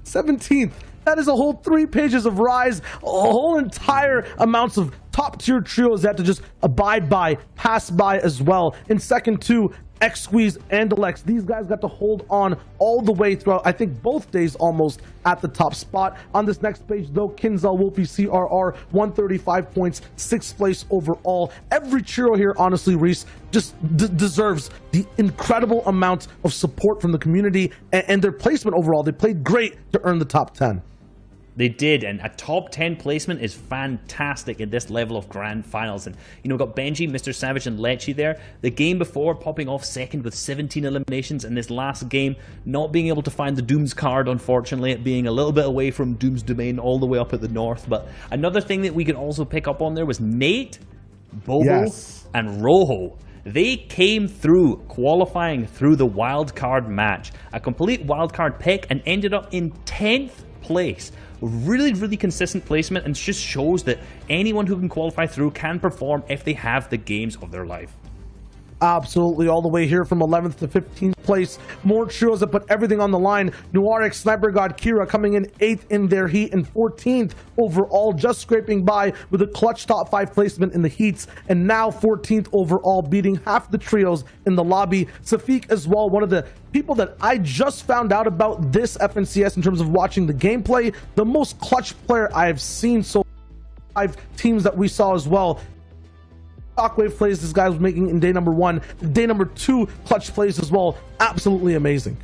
Speaker 4: 17th. That is a whole 3 pages of Rise, a whole entire amounts of top tier trios that have to just abide by, pass by as well. In second to X Squeeze and Alex, these guys got to hold on all the way throughout, I think both days almost at the top spot. On this next page though, Kinzel, Wolfie, CRR, 135 points, 6th place overall. Every trio here, honestly, Reese, just deserves the incredible amount of support from the community and their placement overall. They played great to earn the top 10.
Speaker 5: They did, and a top 10 placement is fantastic at this level of grand finals. And, you know, got Benji, Mr. Savage, and Lecce there. The game before, popping off second with 17 eliminations, and this last game, not being able to find the Dooms card, unfortunately, it being a little bit away from Doom's domain all the way up at the north. But another thing that we could also pick up on there was Nate, Bobo, and Rojo. They came through, qualifying through the wildcard match. A complete wildcard pick, and ended up in 10th place. Really, really consistent placement, and just shows that anyone who can qualify through can perform if they have the games of their life.
Speaker 4: Absolutely, all the way here from 11th to 15th place. More trios that put everything on the line. Noirix, Sniper God, Kira coming in 8th in their heat and 14th overall, just scraping by with a clutch top 5 placement in the heats, and now 14th overall, beating half the trios in the lobby. Safik as well, one of the people that I just found out about this FNCS in terms of watching the gameplay. The most clutch player I have seen so 5 teams that we saw as well. Shockwave plays this guy was making in day number 1. Day number 2, clutch plays as well. Absolutely amazing.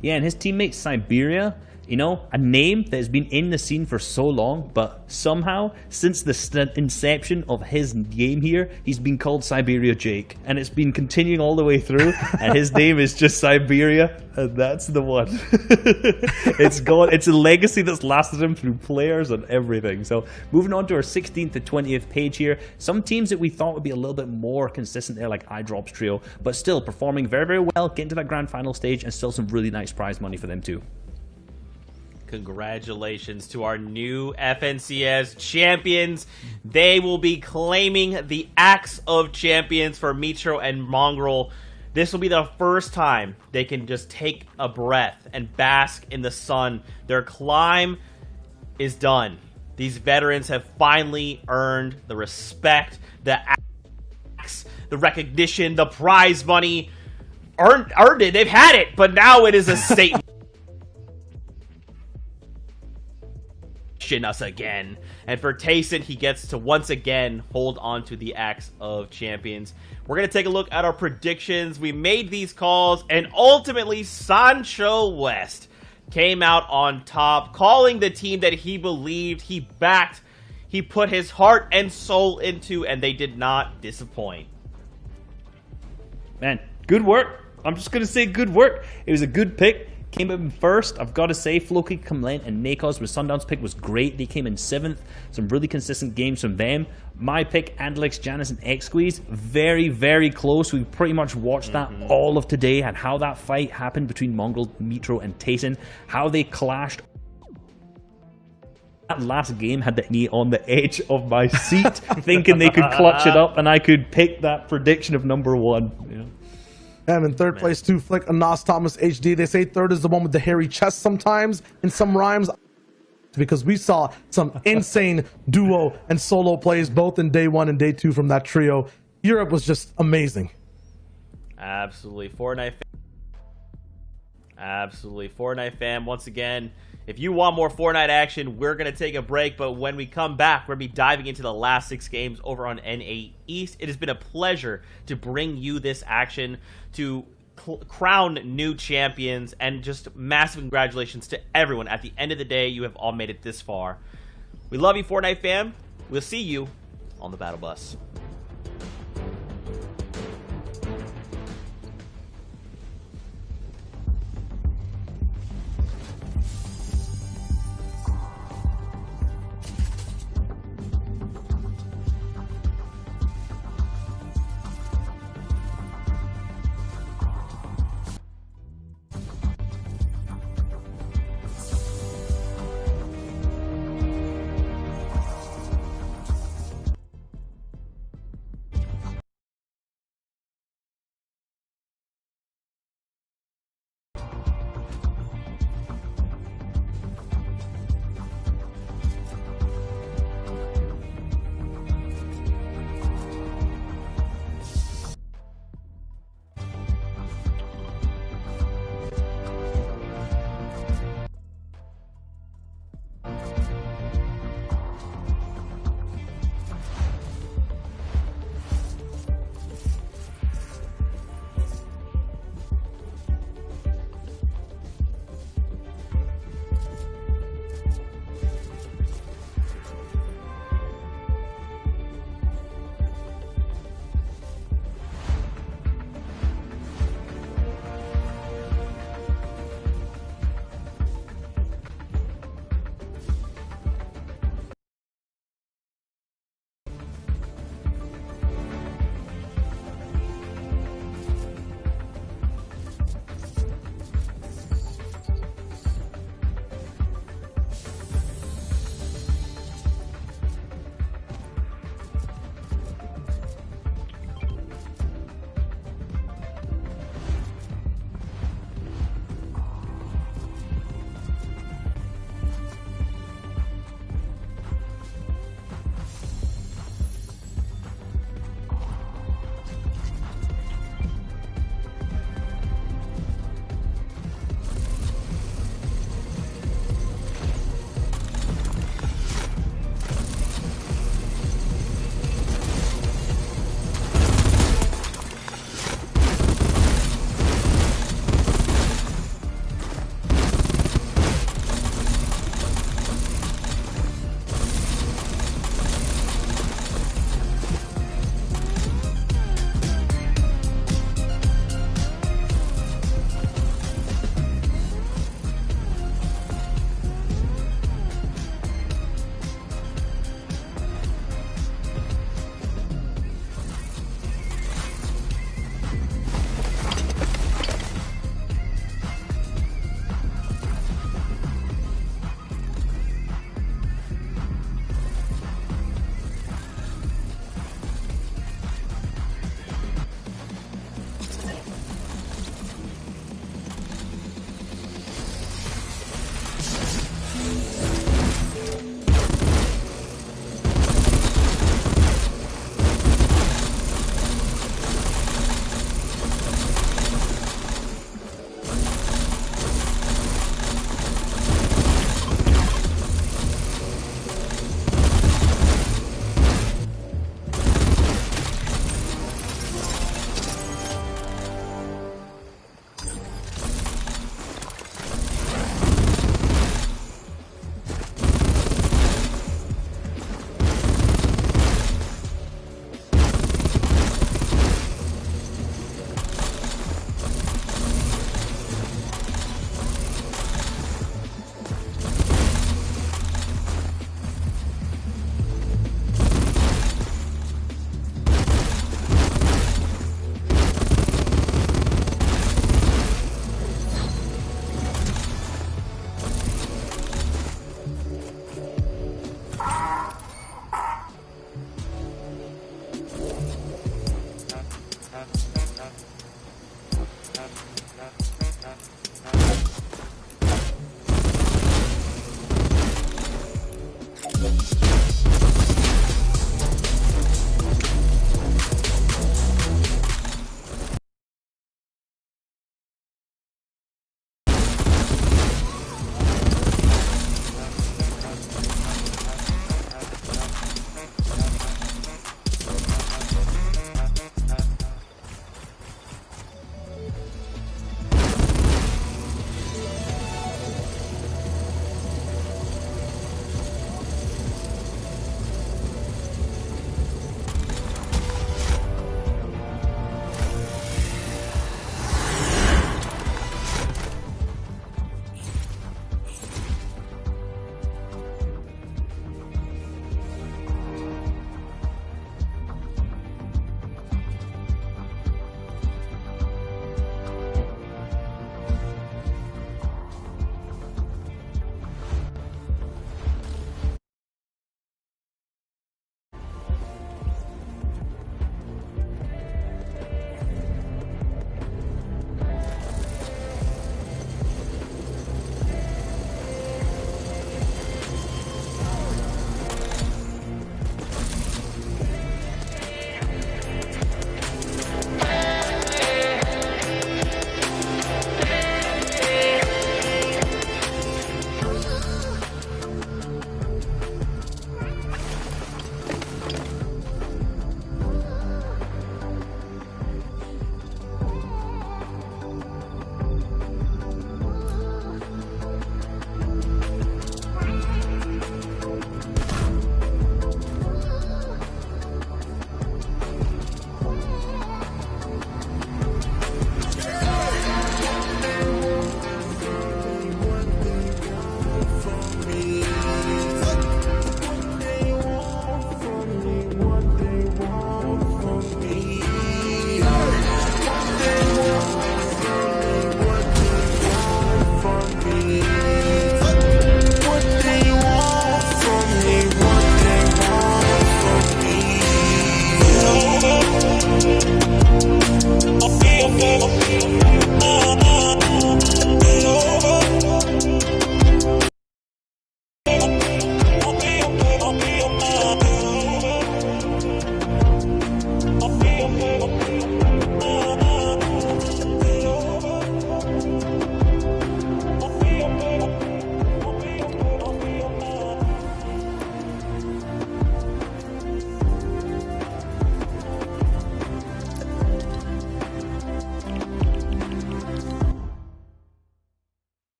Speaker 5: Yeah, and his teammate Siberia, you know, a name that has been in the scene for so long, but somehow, since the inception of his game here, he's been called Siberia Jake. And it's been continuing all the way through, and his name is just Siberia, and that's the one. It's gone. It's a legacy that's lasted him through players and everything. So, moving on to our 16th to 20th page here, some teams that we thought would be a little bit more consistent there, like iDrops Trio, but still performing very, very well, getting to that grand final stage, and still some really nice prize money for them too.
Speaker 3: Congratulations to our new FNCS champions. They will be claiming the Axe of Champions for Mitro and Mongrel. This will be the first time they can just take a breath and bask in the sun. Their climb is done. These veterans have finally earned the respect, the Axe, the recognition, the prize money. Earned it. They've had it, but now it is a statement. Us again, and for Tayson, he gets to once again hold on to the Axe of Champions. We're gonna take a look at our predictions. We made these calls, and ultimately Sancho West came out on top, calling the team that he believed, he backed, he put his heart and soul into, and they did not disappoint.
Speaker 5: Man, good work. I'm just gonna say good work. It was a good pick. Came in first. I've got to say, Floki, Kamlen, and Nakos with Sundown's pick was great. They came in 7th. Some really consistent games from them. My pick, Andalix, Janice, and X-Squeeze, very, very close. We pretty much watched that all of today, and how that fight happened between Mongrel, Mitro, and Tayson. How they clashed. That last game had me on the edge of my seat, thinking they could clutch it up, and I could pick that prediction of number 1. Yeah.
Speaker 4: And in third place, too, Flick, Anas, Thomas, HD. They say third is the one with the hairy chest sometimes in some rhymes, because we saw some insane duo and solo plays both in day 1 and day 2 from that trio. Europe was just amazing.
Speaker 3: Absolutely. Fortnite fam. Once again, if you want more Fortnite action, we're going to take a break. But when we come back, we're going to be diving into the last 6 games over on NA East. It has been a pleasure to bring you this action, to crown new champions, and just massive congratulations to everyone. At the end of the day, you have all made it this far. We love you, Fortnite fam. We'll see you on the battle bus.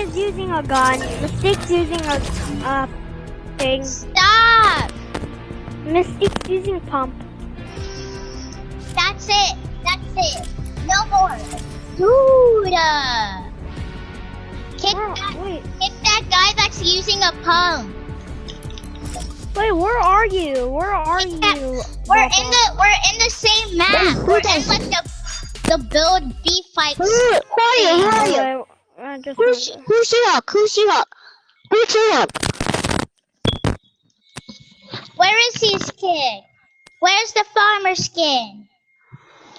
Speaker 6: is using a gun. Mystique's using a thing.
Speaker 7: Stop!
Speaker 6: Mystique's using pump.
Speaker 7: That's it. That's it. No more. Dude! Hit that guy that's using a pump.
Speaker 6: Wait, where are you? Where are you?
Speaker 7: We're in the same map. We're in like the build B fight.
Speaker 6: Who are you?
Speaker 7: Who's She-Hulk? Who's She-Hulk? Where is his skin? Where's the farmer skin?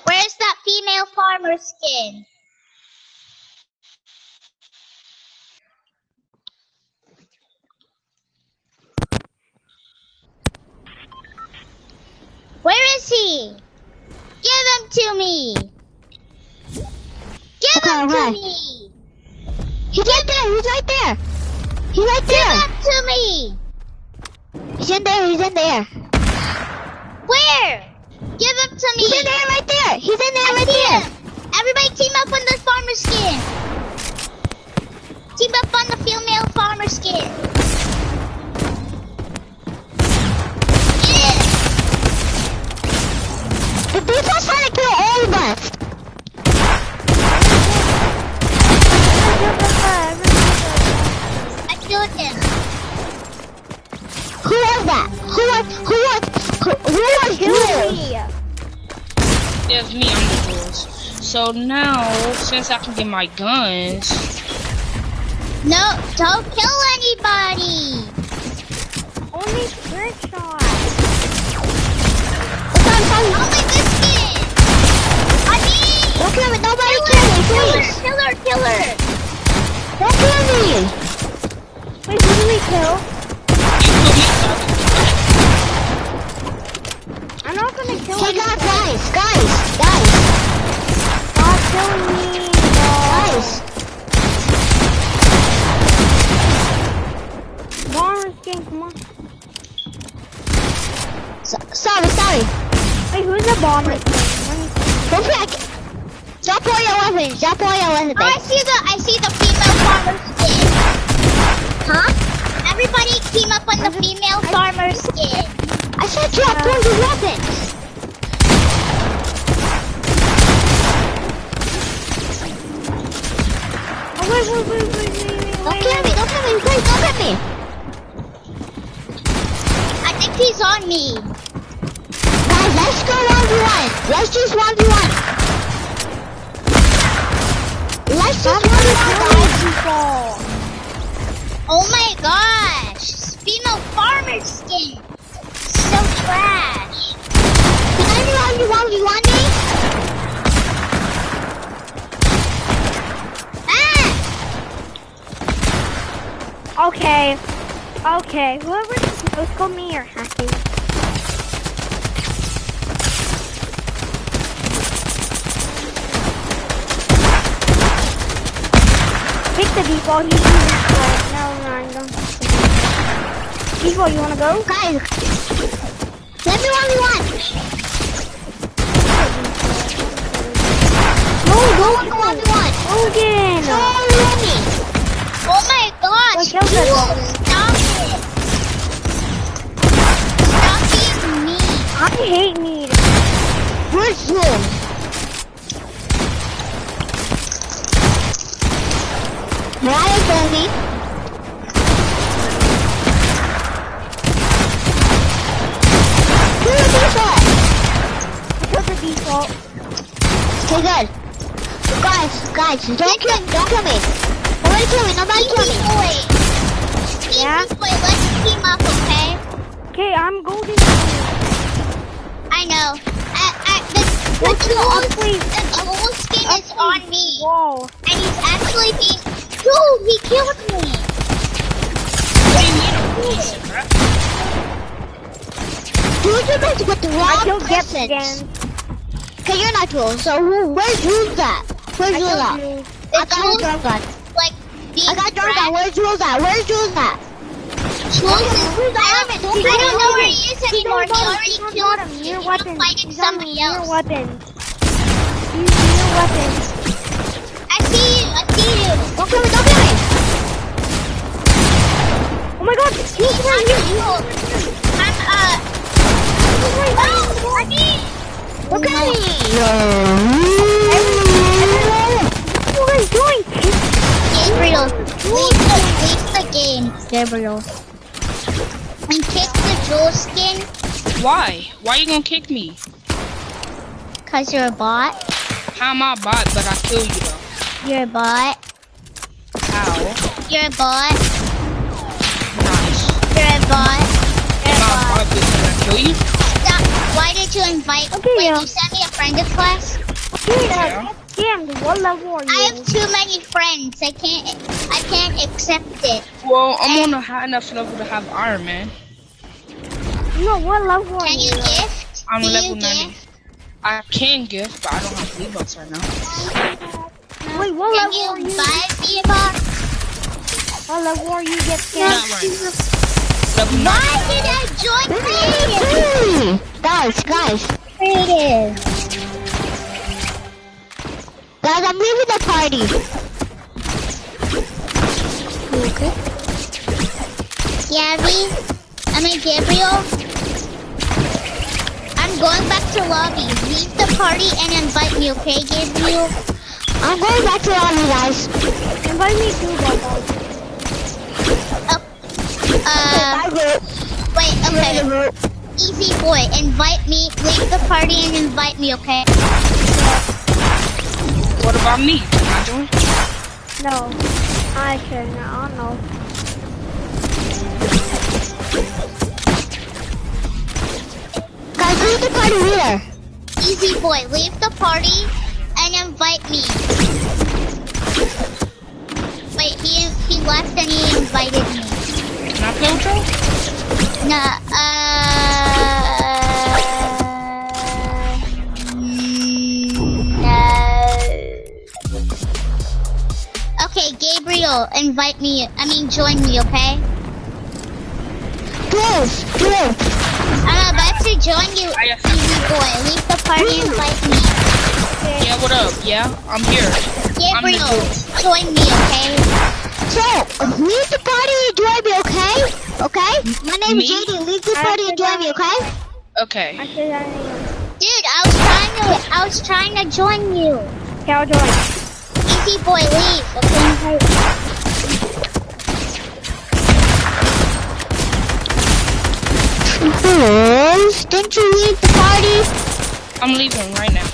Speaker 7: Where's that female farmer skin? Where is he? Give him to me! Give him to me! He's right there! He's right there! He's right there! Give him to me! He's in there! He's in there! Where? Give him to me! He's in there right there! He's in there right there! Everybody team up on the farmer skin! Team up on the female farmer skin! The default's trying to kill all of us! I killed him. Who was that? Who was you?
Speaker 8: It's me, I'm the boss. So now, since I can get my guns...
Speaker 7: No, don't kill anybody!
Speaker 6: Only trick shots.
Speaker 7: Only this kid! I mean... Don't kill me, nobody kill me, please! Killer! Don't kill me!
Speaker 6: Wait, who did we kill? I'm not gonna kill
Speaker 7: Hey
Speaker 6: you.
Speaker 7: guys!
Speaker 6: Stop killing me.
Speaker 7: Guys!
Speaker 6: Bomber skin, come on.
Speaker 7: Sorry.
Speaker 6: Wait, who's the bomber skin?
Speaker 7: Don't pick. Drop all your weapons. Oh, I see the female farmer skin. Huh? Everybody team up on the female farmer skin. I said drop all your weapons.
Speaker 6: Oh, wait.
Speaker 7: Don't kill me, please don't hit me. I think he's on me. Guys, let's go 1v1. Let's just 1v1. Let's just 1v1, guys. Oh my gosh. Female farmer skin. So trash. Can anyone 1v1 me?
Speaker 6: Okay. Whoever knows, call me or hacking. Pick the default, he's using default. Never mind, don't. Default, you wanna go?
Speaker 7: Guys, let me 1v1. No, go 1v1.
Speaker 6: Logan!
Speaker 7: Oh my gosh!
Speaker 6: Kill them.
Speaker 7: Stop it! Stop being mean!
Speaker 6: I hate meat.
Speaker 7: Where's you? Mariah told me. Kill the default!
Speaker 6: Kill the default.
Speaker 7: Okay, good. Guys, don't kill me. Nobody kill me.
Speaker 6: Yeah?
Speaker 7: Wait, let's team up, okay?
Speaker 6: Okay, I'm golden.
Speaker 7: I know. The tool skin is on me.
Speaker 6: Whoa.
Speaker 7: And he's actually being... Dude, he killed me.
Speaker 8: What do you mean I'm decent, right?
Speaker 7: Dude, you're meant to get the
Speaker 6: I
Speaker 7: wrong
Speaker 6: killed Gets
Speaker 7: person.
Speaker 6: again.
Speaker 7: Okay, you're not Jules, so where's Jules at? Where's Jules at? I got a drum gun. Like, I got a drum gun. Where's Jules at? I don't know where he is anymore. He already killed me.
Speaker 6: Your
Speaker 7: He was
Speaker 6: weapons.
Speaker 7: fighting somebody
Speaker 6: Your
Speaker 7: else.
Speaker 6: weapons. Use your weapons.
Speaker 7: I see you. Don't kill me. Oh, I need. Look at me. What are you doing? Gabriel, leave the game, Gabriel. And kick the Joel skin.
Speaker 8: Why? Why you gonna kick me?
Speaker 7: Cause you're a bot.
Speaker 8: How am I a bot, but I kill you though?
Speaker 7: You're a bot.
Speaker 8: How?
Speaker 7: You're a bot.
Speaker 8: Nice.
Speaker 7: You're a bot. You're
Speaker 8: Am
Speaker 7: a
Speaker 8: I a
Speaker 7: bot.
Speaker 8: bot, but can I kill you?
Speaker 7: Stop. Why did you invite? Wait, you sent me a friend request?
Speaker 8: Yeah.
Speaker 6: Damn, what level are you?
Speaker 7: I have too many friends. I can't accept it.
Speaker 8: Well, I'm on a high enough level to have Iron Man.
Speaker 6: No, what level are
Speaker 7: Can you gift?
Speaker 8: I'm
Speaker 7: Do you
Speaker 8: level 90.
Speaker 7: gift?
Speaker 8: I can gift, but I don't have V-Bucks right now.
Speaker 6: Wait, what
Speaker 7: Can
Speaker 6: level are
Speaker 7: you
Speaker 6: you?
Speaker 7: buy V-Bucks?
Speaker 6: What level are you get
Speaker 8: Not
Speaker 6: scammed?
Speaker 8: right now. Level 90.
Speaker 7: Why did I join creative? Guys. Creative. Guys, I'm leaving the party. Okay. Gabriel. I'm going back to lobby. Leave the party and invite me, okay, Gabriel? I'm going back to lobby, guys.
Speaker 6: Invite me too, Bobo.
Speaker 7: Wait, okay. Easy boy, invite me. Leave the party and invite me, okay?
Speaker 8: What about me? Can I join?
Speaker 6: No, I shouldn't. I don't know.
Speaker 7: Guys, leave the party here. Easy boy, leave the party and invite me. Wait, he left and he invited me.
Speaker 8: Can I play with you?
Speaker 7: No, no. Okay, Gabriel, invite me. Join me, okay? Close. I'm about to join you, easy boy. Leave the party and invite me.
Speaker 8: Yeah, what up? Yeah, I'm here.
Speaker 7: Gabriel, join me, okay? So, leave the party and join me, okay? Okay? My name is JD. Leave the party and join me, okay?
Speaker 8: Okay.
Speaker 6: I said that anyway.
Speaker 7: Dude, I was trying to join you.
Speaker 6: Okay, I'll join.
Speaker 7: Easy boy, leave. Okay. Didn't you leave the party?
Speaker 8: I'm leaving right now.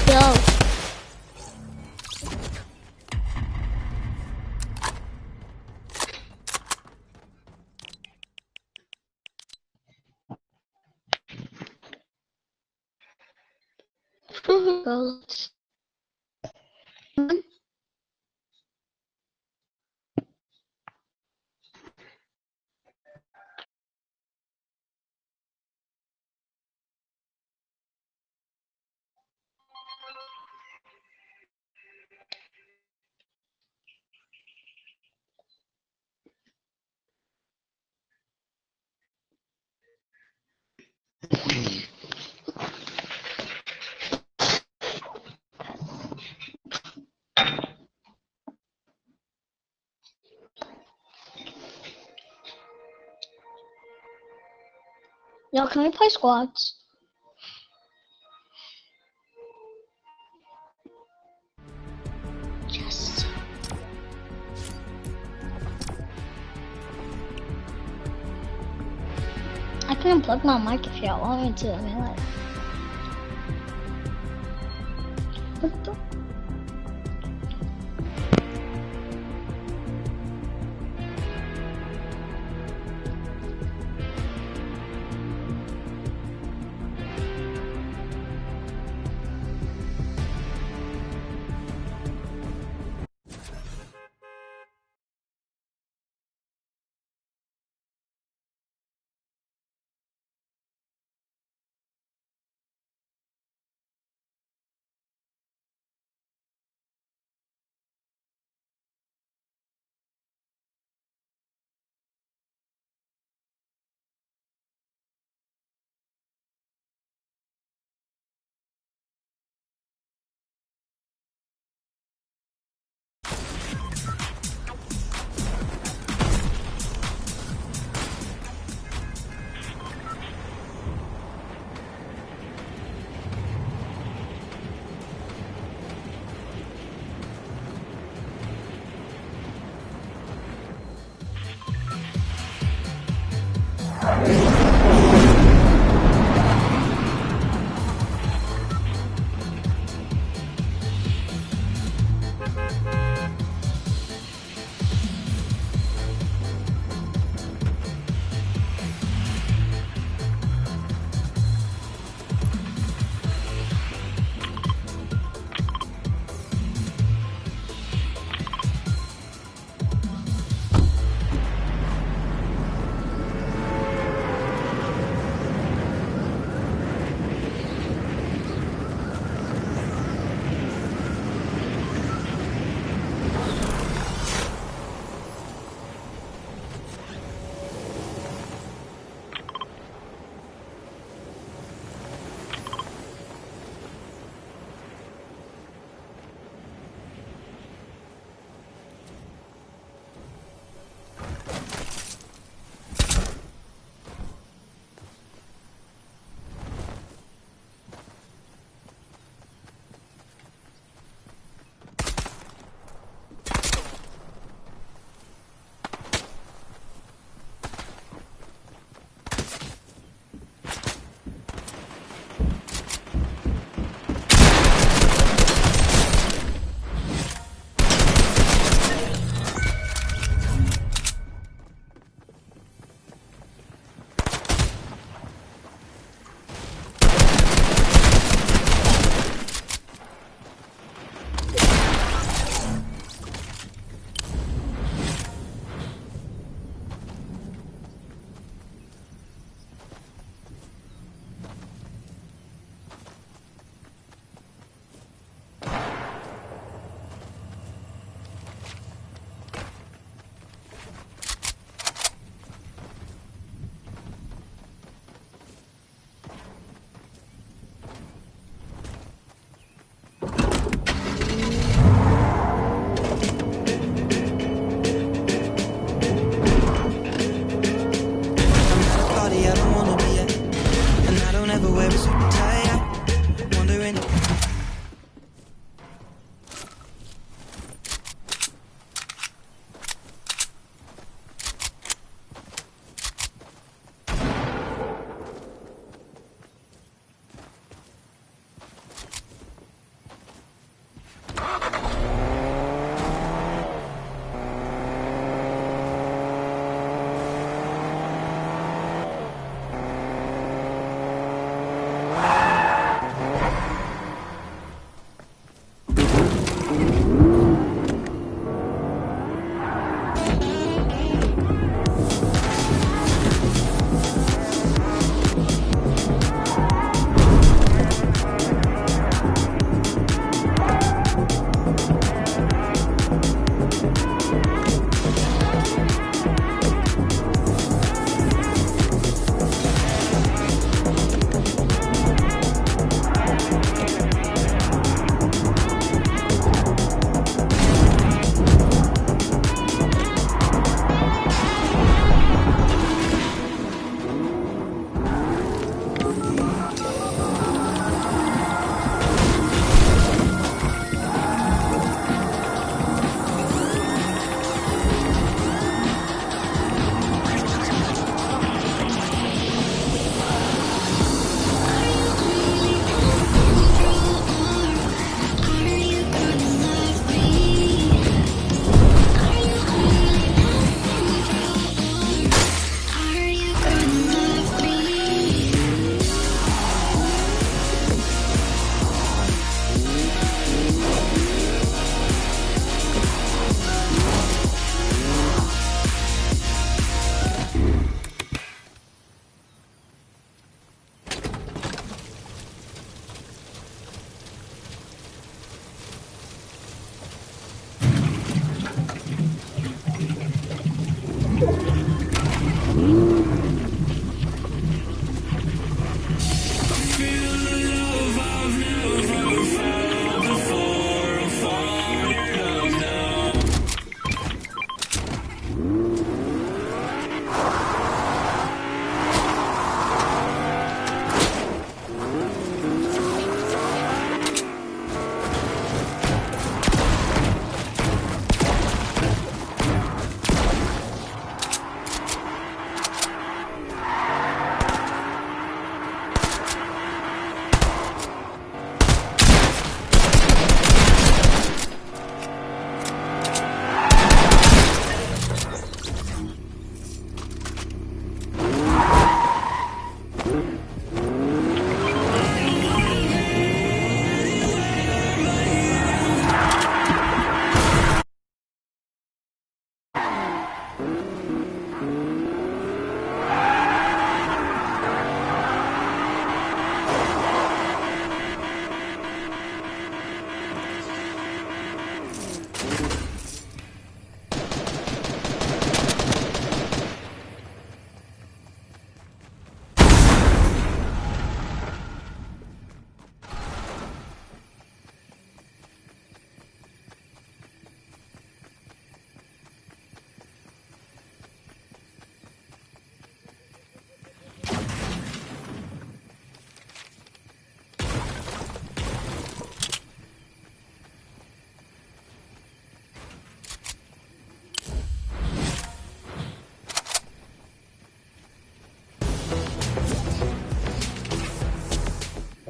Speaker 6: Yo. Girls. Yo, can we play squads? Yes. I can unplug my mic if y'all want me to. I mean, like. What the?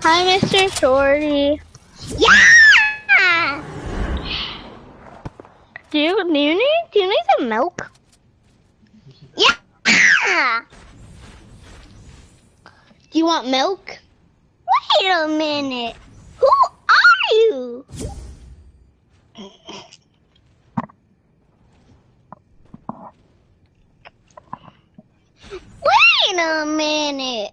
Speaker 6: Hi, Mr. Shorty. Yeah! Do you need some milk? Yeah! Do you want milk? Wait a minute. Who are you? Wait a minute.